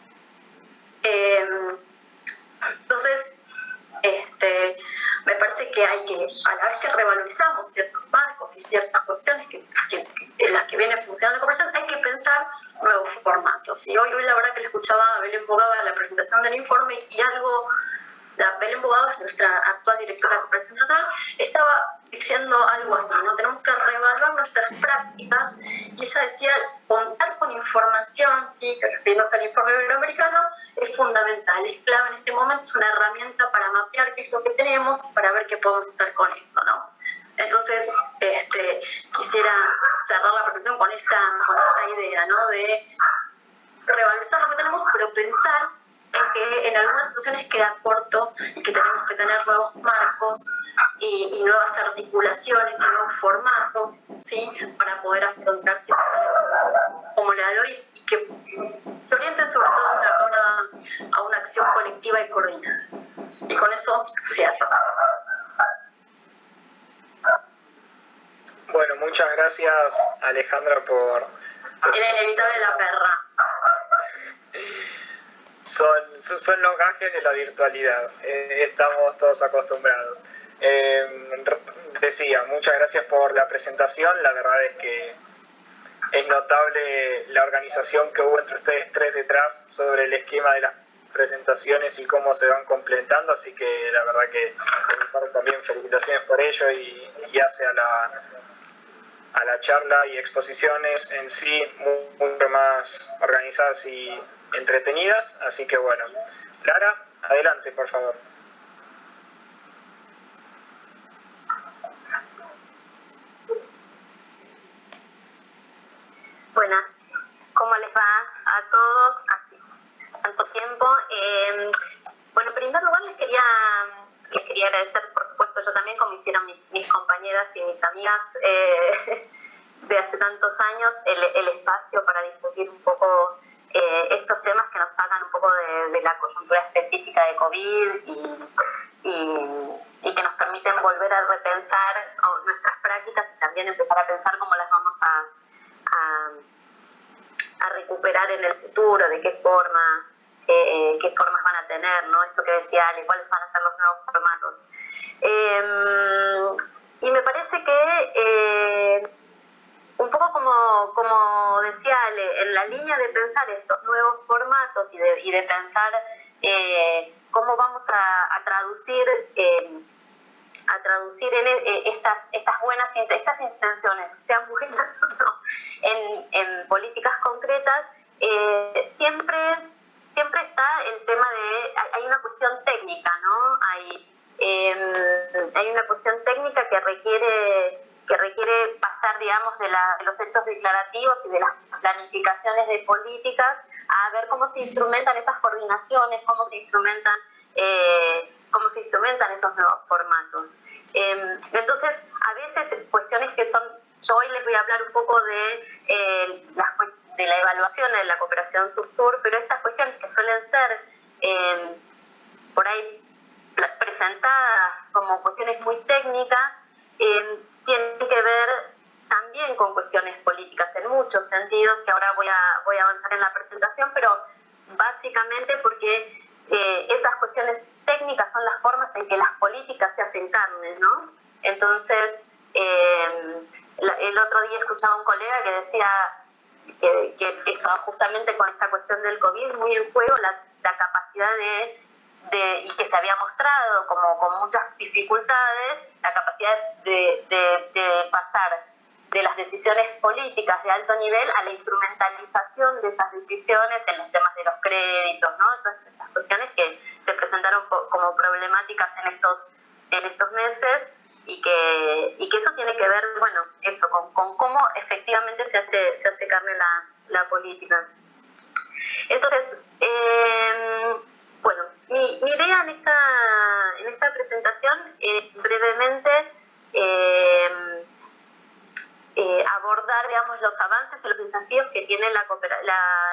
Entonces, me parece que hay que, a la vez que revalorizamos ciertos marcos y ciertas cuestiones en las que viene funcionando la cooperación, hay que pensar nuevos formatos. Y hoy la verdad que le escuchaba a Belén Bogaba en la presentación del informe, y algo la Belén Bogado, nuestra actual directora de Cooperación Internacional, estaba diciendo algo así, ¿no? Tenemos que reevaluar nuestras prácticas, y ella decía, contar con información, ¿sí? Que refiriéndose al informe iberoamericano, es fundamental, es clave en este momento, es una herramienta para mapear qué es lo que tenemos y para ver qué podemos hacer con eso, ¿no? Entonces, quisiera cerrar la presentación con esta idea, ¿no? De revalorizar lo que tenemos, pero pensar en que en algunas situaciones queda corto y que tenemos que tener nuevos marcos y nuevas articulaciones y nuevos formatos, ¿sí? Para poder afrontar situaciones como la de hoy y que se orienten sobre todo a una acción colectiva y coordinada. Y con eso cierro. Bueno, muchas gracias, Alejandra, por... Era inevitable la perra. Son los gajes de la virtualidad, estamos todos acostumbrados. Decía, muchas gracias por la presentación, la verdad es que es notable la organización que hubo entre ustedes tres detrás sobre el esquema de las presentaciones y cómo se van completando, así que la verdad que de mi parte también felicitaciones por ello y hace a la charla y exposiciones en sí mucho más organizadas y entretenidas, así que bueno. Lara, adelante, por favor. Buenas, ¿cómo les va a todos? Así, tanto tiempo. Bueno, en primer lugar les quería agradecer, por supuesto, yo también, como hicieron mis compañeras y mis amigas de hace tantos años, el espacio para discutir un poco estos temas que nos sacan un poco de la coyuntura específica de COVID y que nos permiten volver a repensar nuestras prácticas y también empezar a pensar cómo las vamos a recuperar en el futuro, de qué formas van a tener, ¿no? Esto que decía Ale, cuáles van a ser los nuevos formatos. Y me parece que un poco como decía Ale, en la línea de pensar estos nuevos formatos y de pensar cómo vamos a traducir en estas intenciones, sean buenas o no, en políticas concretas, siempre está el tema hay una cuestión técnica, ¿no? Hay una cuestión técnica que requiere pasar, digamos, de los hechos declarativos y de las planificaciones de políticas a ver cómo se instrumentan esas coordinaciones, cómo se instrumentan esos nuevos formatos. Entonces, a veces cuestiones que son, yo hoy les voy a hablar un poco de la evaluación de la cooperación sur-sur, pero estas cuestiones que suelen ser por ahí presentadas como cuestiones muy técnicas, tienen que ver también con cuestiones políticas en muchos sentidos, que ahora voy a avanzar en la presentación, pero básicamente porque esas cuestiones técnicas son las formas en que las políticas se hacen carne, ¿no? Entonces, el otro día escuchaba a un colega que decía que estaba justamente con esta cuestión del COVID muy en juego la capacidad y que se había mostrado como con muchas dificultades, la capacidad de pasar de las decisiones políticas de alto nivel a la instrumentalización de esas decisiones en los temas de los créditos, ¿no? Todas estas cuestiones que se presentaron como problemáticas en estos meses y que eso tiene que ver, bueno, eso, con cómo efectivamente se hace carne la política. Entonces, bueno, mi idea en esta presentación es brevemente abordar, digamos, los avances y los desafíos que tiene la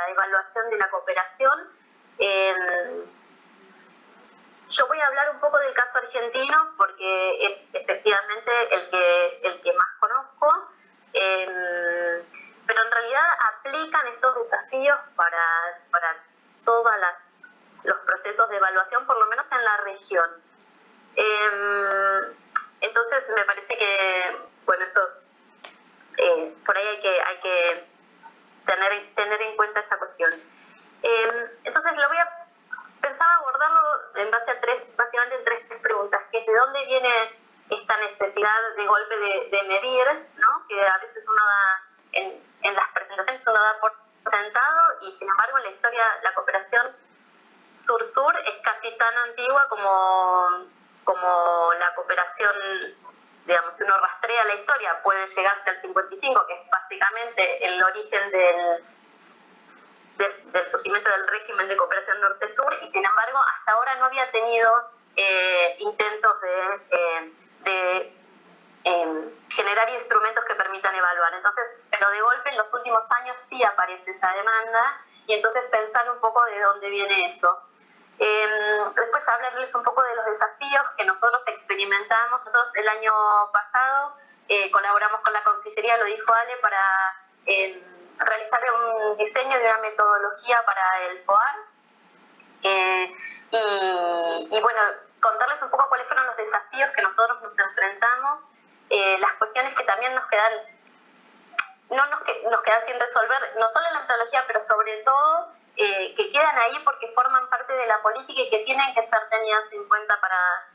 evaluación de la cooperación. Yo voy a hablar un poco del caso argentino porque es efectivamente el que más conozco, pero en realidad aplican estos desafíos para todos los procesos de evaluación, por lo menos en la región. Entonces me parece que, bueno, esto por ahí hay que tener en cuenta esa cuestión. Entonces pensaba abordarlo en base a básicamente en tres preguntas, que es de dónde viene esta necesidad de golpe de medir, ¿no? Que a veces uno da, en las presentaciones uno da por sentado, y sin embargo en la historia la cooperación sur-sur es casi tan antigua como la cooperación, digamos, si uno rastrea la historia, puede llegar hasta el 55, que es básicamente el origen del surgimiento del régimen de cooperación norte-sur, y sin embargo hasta ahora no había tenido intentos de generar instrumentos que permitan evaluar. Entonces, pero de golpe en los últimos años sí aparece esa demanda, y entonces pensar un poco de dónde viene eso. Después hablarles un poco de los desafíos que nosotros experimentamos. Nosotros el año pasado colaboramos con la Cancillería, lo dijo Ale, para realizar un diseño de una metodología para el FOAR, y bueno, contarles un poco cuáles fueron los desafíos que nosotros nos enfrentamos, las cuestiones que también nos quedan sin resolver, no solo en la metodología, pero sobre todo que quedan ahí porque forman parte de la política y que tienen que ser tenidas en cuenta para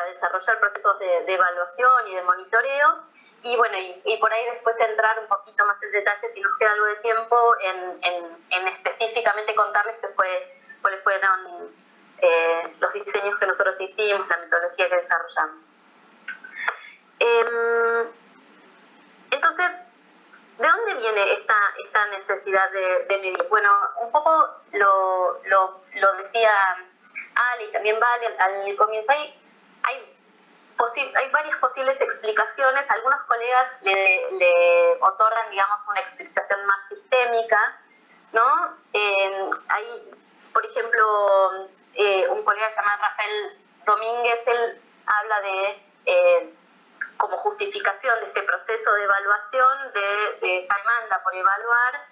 desarrollar procesos de evaluación y de monitoreo. Y bueno, y por ahí después entrar un poquito más en detalle, si nos queda algo de tiempo, en específicamente contarles cuáles fueron los diseños que nosotros hicimos, la metodología que desarrollamos. Entonces, ¿de dónde viene esta necesidad de medir? Bueno, un poco lo decía Ale y también Vale al comienzo. Hay varias posibles explicaciones. Algunos colegas le otorgan, digamos, una explicación más sistémica, ¿no? Hay, por ejemplo, un colega llamado Rafael Domínguez, él habla de como justificación de este proceso de evaluación, de esta demanda por evaluar,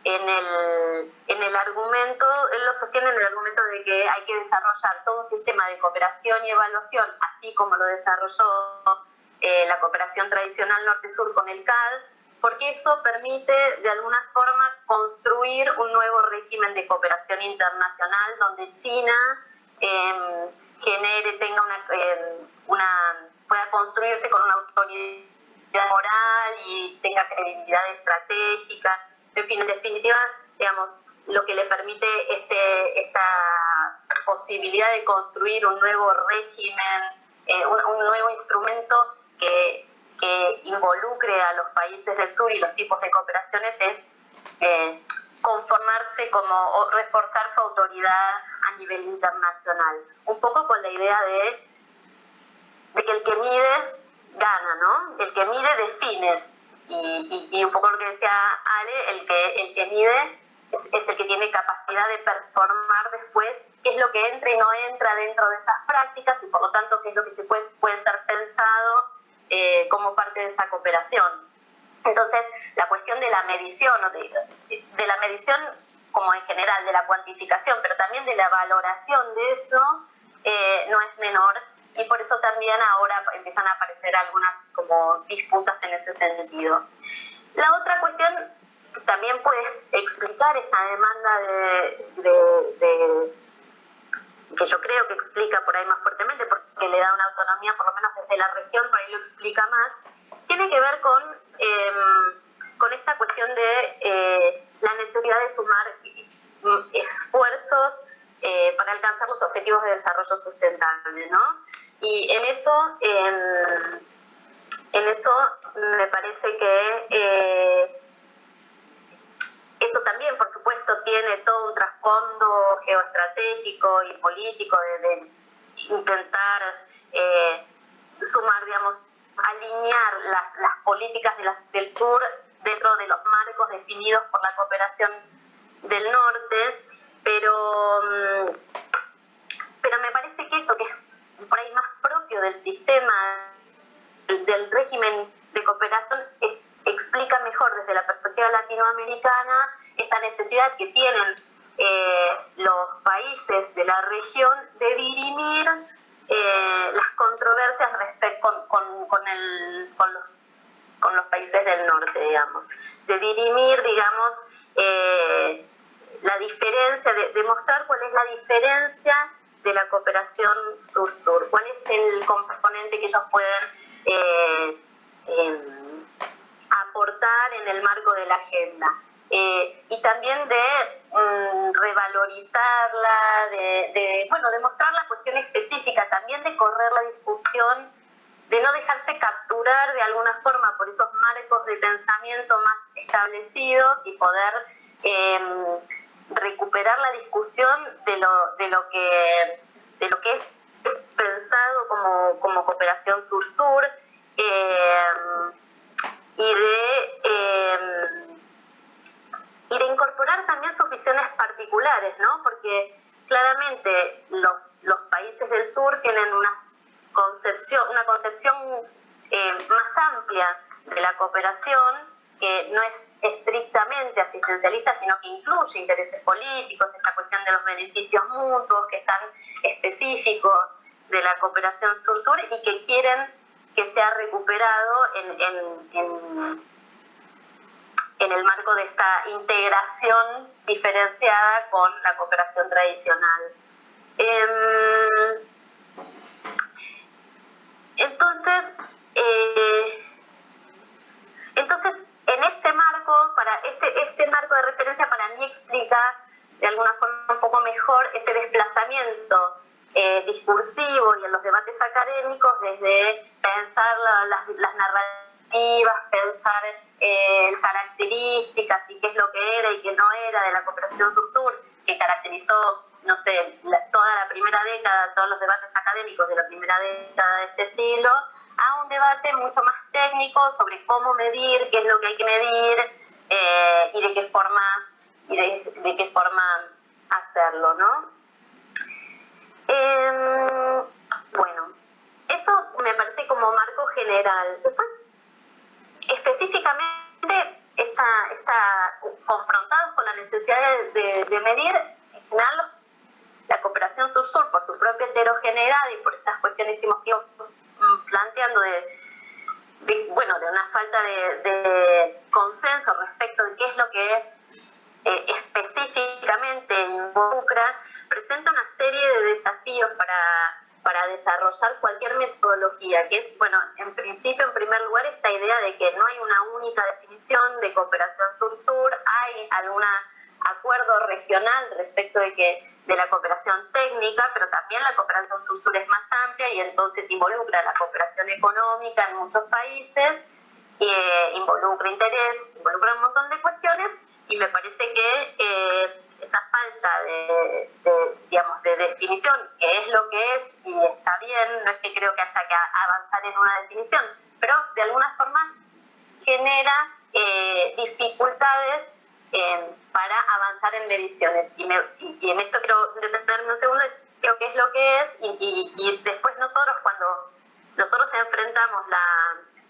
en el argumento, él lo sostiene en el argumento de que hay que desarrollar todo un sistema de cooperación y evaluación, así como lo desarrolló la cooperación tradicional norte-sur con el CAD, porque eso permite de alguna forma construir un nuevo régimen de cooperación internacional donde China pueda construirse con una autoridad moral y tenga credibilidad estratégica. En fin, en definitiva, digamos, lo que le permite esta posibilidad de construir un nuevo régimen, un nuevo instrumento que involucre a los países del sur y los tipos de cooperaciones es conformarse o reforzar su autoridad a nivel internacional. Un poco con la idea de que el que mide gana, ¿no? El que mide define. Y un poco lo que decía Ale, el que mide es el que tiene capacidad de performar después qué es lo que entra y no entra dentro de esas prácticas, y por lo tanto qué es lo que puede ser pensado como parte de esa cooperación. Entonces, la cuestión de la medición, de la medición como en general, de la cuantificación, pero también de la valoración de eso, no es menor, y por eso también ahora empiezan a aparecer algunas como disputas en ese sentido. La otra cuestión también puede explicar esa demanda que yo creo que explica por ahí más fuertemente, porque le da una autonomía, por lo menos desde la región, por ahí lo explica más, tiene que ver con esta cuestión de la necesidad de sumar esfuerzos para alcanzar los objetivos de desarrollo sustentable, ¿no? Y en eso me parece que eso también, por supuesto, tiene todo un trasfondo geoestratégico y político de intentar sumar, digamos, alinear las políticas del sur dentro de los marcos definidos por la cooperación del norte, pero me parece que eso, que es por ahí más propio del sistema, del régimen de cooperación, explica mejor desde la perspectiva latinoamericana esta necesidad que tienen los países de la región de dirimir las controversias con los países del norte, digamos, de dirimir, digamos, la diferencia, de mostrar cuál es la diferencia de la cooperación sur-sur, cuál es el componente que ellos pueden aportar en el marco de la agenda. Y también de revalorizarla, de mostrar la cuestión específica, también de correr la discusión, de no dejarse capturar de alguna forma por esos marcos de pensamiento más establecidos y poder recuperar la discusión de lo que es pensado como cooperación sur-sur, y de incorporar también sus visiones particulares, ¿no? Porque claramente los países del sur tienen una concepción más amplia de la cooperación, que no es estrictamente asistencialista, sino que incluye intereses políticos, esta cuestión de los beneficios mutuos, que es tan específico de la cooperación sur-sur, y que quieren que sea recuperado en el marco de esta integración diferenciada con la cooperación tradicional. Entonces, en este marco, este marco de referencia para mí explica de alguna forma un poco mejor ese desplazamiento discursivo y en los debates académicos, desde pensar las narrativas, pensar características y qué es lo que era y qué no era de la cooperación sur-sur, que caracterizó, no sé, toda la primera década, todos los debates académicos de la primera década de este siglo, a un debate mucho más técnico sobre cómo medir, qué es lo que hay que medir y de qué forma hacerlo, ¿no? Bueno, eso me parece como marco general. Después, específicamente, está confrontados con la necesidad de medir, en general, la cooperación sur-sur por su propia heterogeneidad y por estas cuestiones que hemos ido planteando de una falta de consenso respecto de qué es lo que específicamente involucra, presenta una serie de desafíos para desarrollar cualquier metodología, que es, en principio, en primer lugar, esta idea de que no hay una única definición de cooperación sur-sur, hay algún acuerdo regional respecto de la cooperación técnica, pero también la cooperación sur-sur es más amplia y entonces involucra la cooperación económica en muchos países, involucra intereses, involucra un montón de cuestiones, y me parece que esa falta de definición, que es lo que es y está bien, no es que creo que haya que avanzar en una definición, pero de alguna forma genera dificultades para avanzar en mediciones. Y en esto quiero detenerme un segundo, creo que es lo que es, y después cuando nosotros enfrentamos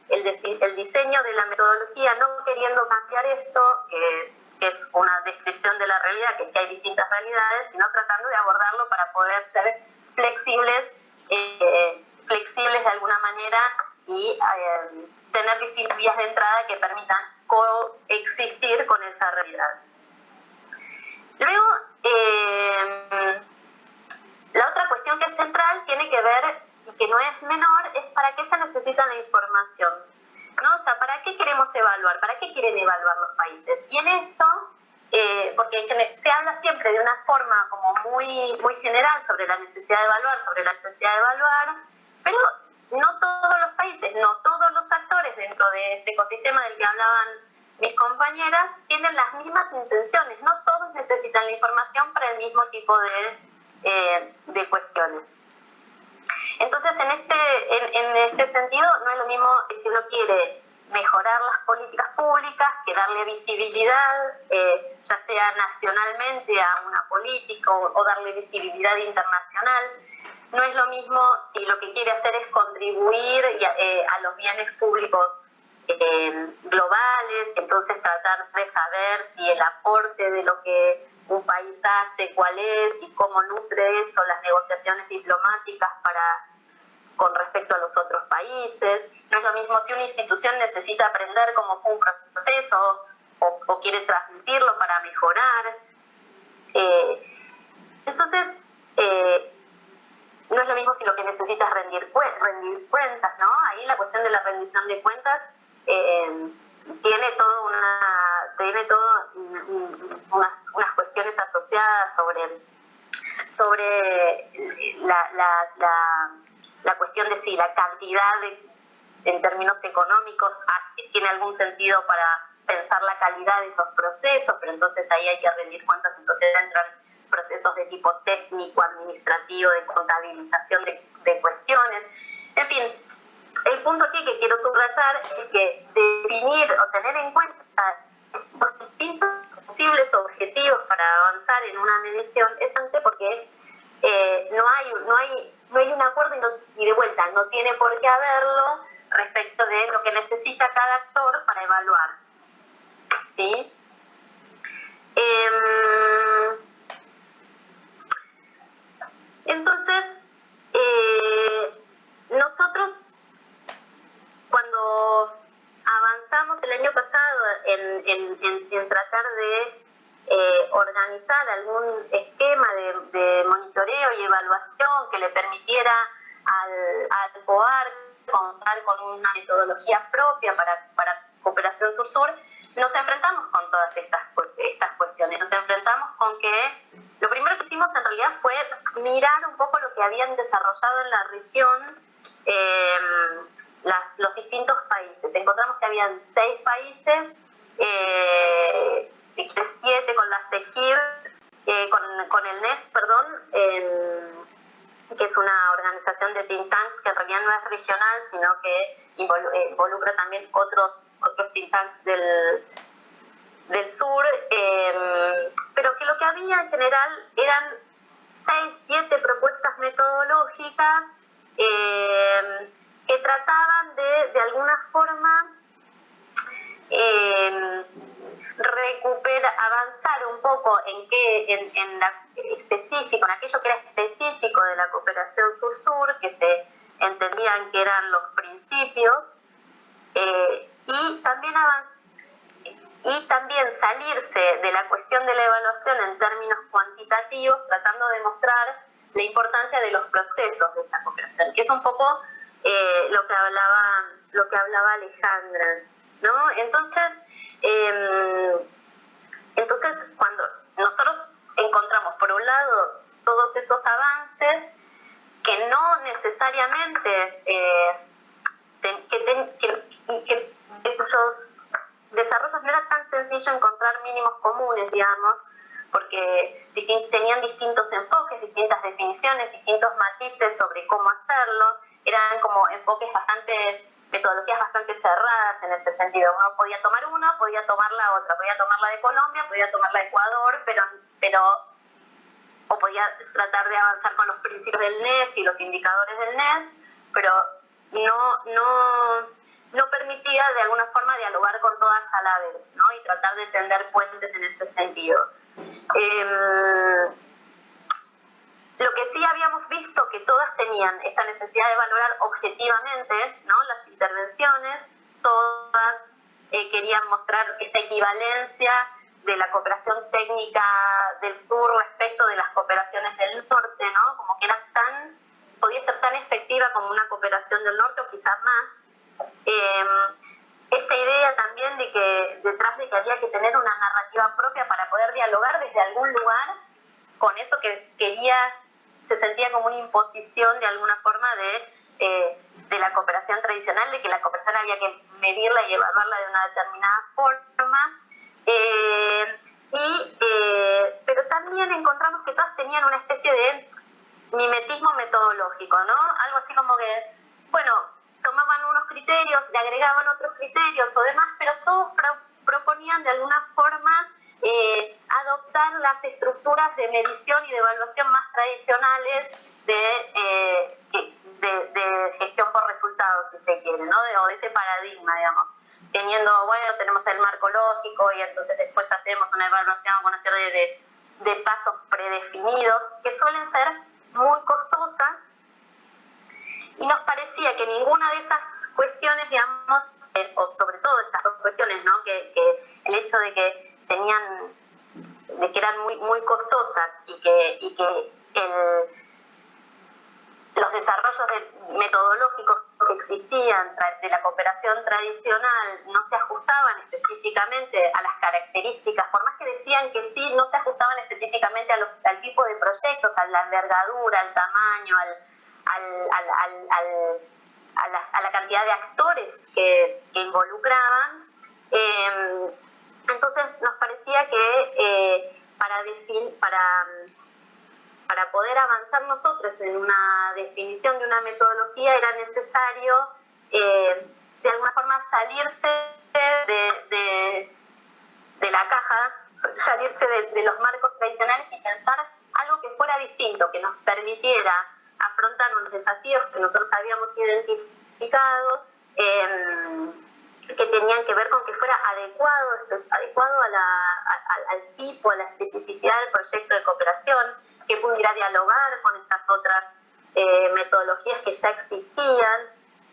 el diseño de la metodología, no queriendo cambiar esto, que es una descripción de la realidad, que hay distintas realidades, sino tratando de abordarlo para poder ser flexibles de alguna manera y tener distintas vías de entrada que permitan coexistir con esa realidad. Luego, la otra cuestión que es central tiene que ver, y que no es menor, es para qué se necesita la información, ¿no? O sea, ¿para qué queremos evaluar? ¿Para qué quieren evaluar los países? Y en esto, porque se habla siempre de una forma como muy, muy general sobre la necesidad de evaluar, pero no todos los países, no todos los actores dentro de este ecosistema del que hablaban mis compañeras tienen las mismas intenciones, no todos necesitan la información para el mismo tipo de cuestiones. Entonces, en este sentido, no es lo mismo si uno quiere mejorar las políticas públicas que darle visibilidad, ya sea nacionalmente a una política o darle visibilidad internacional. No es lo mismo si lo que quiere hacer es contribuir a los bienes públicos globales, entonces tratar de saber si el aporte de lo que un país hace, cuál es y cómo nutre eso las negociaciones diplomáticas con respecto a los otros países. No es lo mismo si una institución necesita aprender cómo fue un proceso o quiere transmitirlo para mejorar. Entonces, no es lo mismo si lo que necesitas es rendir cuentas, ¿no? Ahí la cuestión de la rendición de cuentas tiene unas cuestiones asociadas sobre la cuestión de si la cantidad en términos económicos tiene algún sentido para pensar la calidad de esos procesos, pero entonces ahí hay que rendir cuentas, entonces entran procesos de tipo técnico, administrativo, de contabilización de cuestiones. En fin, el punto aquí que quiero subrayar es que definir o tener en cuenta los distintos posibles objetivos para avanzar en una medición es importante porque no hay un acuerdo y de vuelta no tiene por qué haberlo respecto de lo que necesita cada actor para evaluar, ¿sí? Entonces, nosotros cuando avanzamos el año pasado en tratar de organizar algún esquema de monitoreo y evaluación que le permitiera al COAR contar con una metodología propia para cooperación sur-sur, nos enfrentamos con todas estas cuestiones. Nos enfrentamos con que lo primero que hicimos en realidad fue mirar un poco lo que habían desarrollado en la región los distintos países. Encontramos que habían 6 países, si quieres 7 con la CEGIR, con el NEST, que es una organización de think tanks que en realidad no es regional, sino que involucra también otros think tanks del sur, pero que lo que había en general eran 6, 7 propuestas metodológicas que trataban de alguna forma avanzar un poco en aquello que era específico de la cooperación sur-sur, que se entendían que eran los principios, y también salirse de la cuestión de la evaluación en términos cuantitativos, tratando de mostrar la importancia de los procesos de esa cooperación, que es un poco lo que hablaba Alejandra, ¿no? Entonces, cuando nosotros encontramos, por un lado, todos esos avances que no necesariamente que cuyos desarrollos no era tan sencillo encontrar mínimos comunes, digamos, porque tenían distintos enfoques, distintas definiciones, distintos matices sobre cómo hacerlo, eran como metodologías bastante cerradas en ese sentido. Uno podía tomar una, podía tomar la otra, podía tomar la de Colombia, podía tomar la de Ecuador, o podía tratar de avanzar con los principios del NEST y los indicadores del NEST, pero no permitía de alguna forma dialogar con todas a la vez, ¿no? Y tratar de tender puentes en ese sentido. Lo que sí habíamos visto que todas tenían esta necesidad de valorar objetivamente, ¿no?, las intervenciones, todas querían mostrar esta equivalencia de la cooperación técnica del sur respecto de las cooperaciones del norte, ¿no? Como que podía ser tan efectiva como una cooperación del norte o quizás más. Esta idea también de que detrás de que había que tener una narrativa propia para poder dialogar desde algún lugar con eso que se sentía como una imposición de alguna forma de la cooperación tradicional, de que la cooperación había que medirla y evaluarla de una determinada forma. Pero también encontramos que todas tenían una especie de mimetismo metodológico, ¿no? Algo así como que, bueno, tomaban unos criterios, le agregaban otros criterios o demás, pero todos proponían de alguna forma adoptar las estructuras de medición y de evaluación más tradicionales de gestión por resultados, si se quiere, ¿no? O de ese paradigma, digamos. Tenemos el marco lógico y entonces después hacemos una evaluación con una serie de pasos predefinidos que suelen ser muy costosas, y nos parecía que ninguna de esas cuestiones, digamos, o sobre todo estas dos cuestiones, ¿no? Que el hecho de que eran muy costosas y que los desarrollos metodológicos que existían de la cooperación tradicional no se ajustaban específicamente a las características, por más que decían que sí, no se ajustaban específicamente al tipo de proyectos, a la envergadura, al tamaño, a la cantidad de actores que involucraban. Entonces nos parecía que para poder avanzar nosotros en una definición de una metodología era necesario de alguna forma salirse de la caja, salirse de los marcos tradicionales y pensar algo que fuera distinto, que nos permitiera afrontar unos desafíos que nosotros habíamos identificado, que tenían que ver con que fuera adecuado al tipo, a la especificidad del proyecto de cooperación, que pudiera dialogar con estas otras metodologías que ya existían,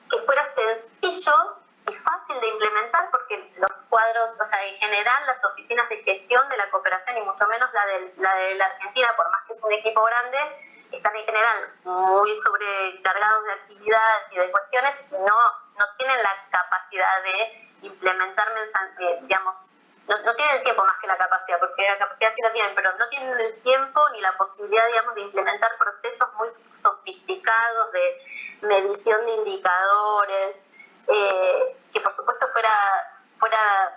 que fuera sencillo y fácil de implementar, porque los cuadros, o sea, en general las oficinas de gestión de la cooperación, y mucho menos la de la Argentina, por más que es un equipo grande, están en general muy sobrecargados de actividades y de cuestiones y no tienen la capacidad de implementar digamos, no tienen el tiempo más que la capacidad, porque la capacidad sí la tienen, pero no tienen el tiempo ni la posibilidad, digamos, de implementar procesos muy sofisticados de medición de indicadores, que por supuesto fuera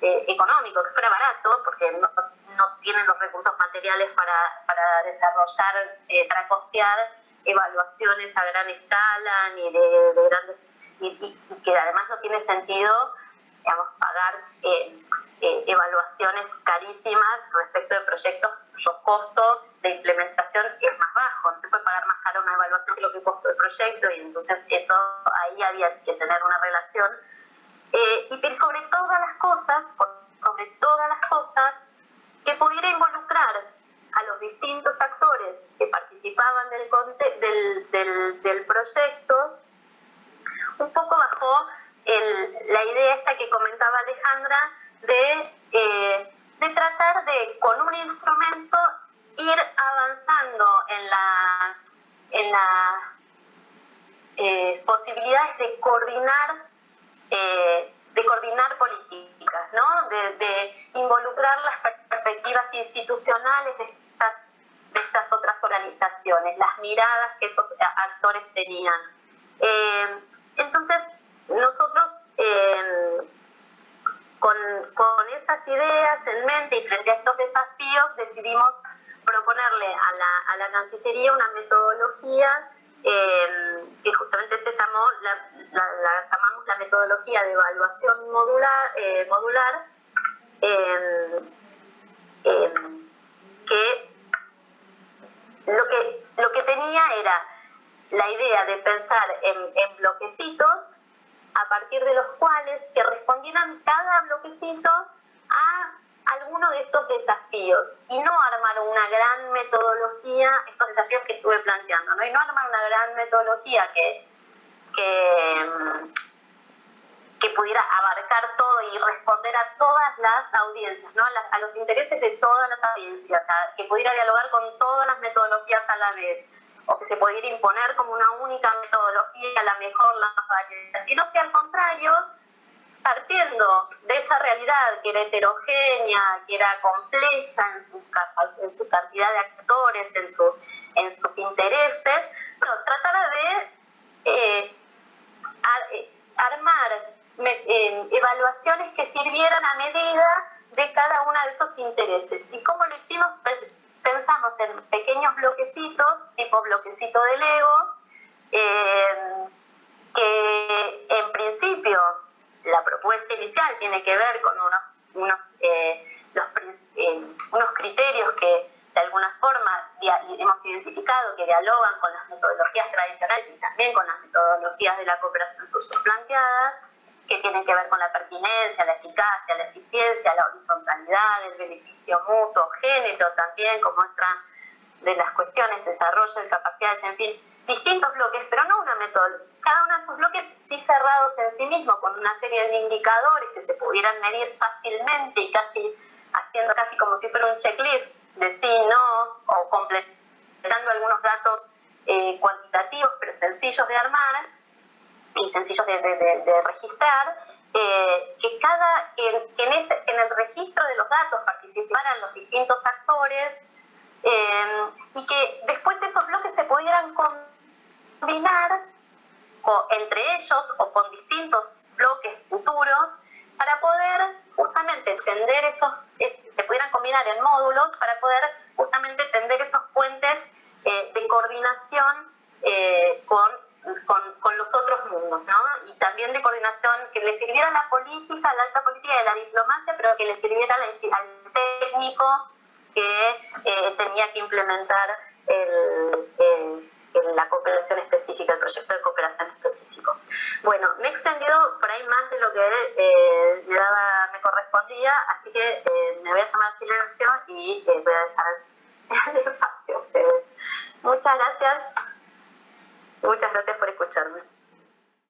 económico, que fuera barato, porque no tienen los recursos materiales para desarrollar, para costear evaluaciones a gran escala, ni de grandes, y que además no tiene sentido, digamos, pagar evaluaciones carísimas respecto de proyectos cuyo costo de implementación es más bajo. No se puede pagar más caro una evaluación que lo que costó el proyecto, y entonces eso ahí había que tener una relación. Y sobre todas las cosas, que pudiera involucrar a los distintos actores que participaban del proyecto, un poco bajo la idea esta que comentaba Alejandra de tratar de, con un instrumento, ir avanzando en las posibilidades de coordinar políticas, ¿no? De involucrar las perspectivas institucionales de estas otras organizaciones, las miradas que esos actores tenían. Entonces, nosotros con esas ideas en mente y frente a estos desafíos decidimos proponerle a la Cancillería una metodología que justamente se llamó, la llamamos la metodología de evaluación modular, que lo que tenía era la idea de pensar en bloquecitos, a partir de los cuales que respondieran cada bloquecito a alguno de estos desafíos, y no armar una gran metodología, estos desafíos que estuve planteando, ¿no? Y no armar una gran metodología que pudiera abarcar todo y responder a todas las audiencias, ¿no? A los intereses de todas las audiencias, que pudiera dialogar con todas las metodologías a la vez, o que se pudiera imponer como una única metodología, la mejor, la más válida, sino que al contrario, partiendo de esa realidad que era heterogénea, que era compleja en su cantidad de actores, en sus intereses, bueno, tratara de armar evaluaciones que sirvieran a medida de cada uno de esos intereses. ¿Y cómo lo hicimos? Pues pensamos en pequeños bloquecitos, tipo bloquecito de Lego, que en principio la propuesta inicial tiene que ver con unos criterios que de alguna forma hemos identificado que dialogan con las metodologías tradicionales y también con las metodologías de la cooperación social planteadas, que tienen que ver con la pertinencia, la eficacia, la eficiencia, la horizontalidad, el beneficio mutuo, género también, como otra de las cuestiones, desarrollo de capacidades, en fin, distintos bloques, pero no una metodología. Cada uno de esos bloques sí cerrados en sí mismo, con una serie de indicadores que se pudieran medir fácilmente y casi haciendo casi como si fuera un checklist de sí, no, o completando algunos datos cuantitativos, pero sencillos de armar y sencillos de registrar, que en el registro de los datos participaran los distintos actores, y que después esos bloques se pudieran combinar entre ellos o con distintos bloques futuros para poder justamente tender se pudieran combinar en módulos para poder justamente tender esos puentes de coordinación con los otros mundos, ¿no? Y también de coordinación que le sirviera a la política, a la alta política y a la diplomacia, pero que le sirviera al técnico que tenía que implementar la cooperación específica, el proyecto de cooperación específico. Bueno, me he extendido por ahí más de lo que me correspondía, así que me voy a llamar silencio y voy a dejar el espacio a ustedes. Muchas gracias por escucharme.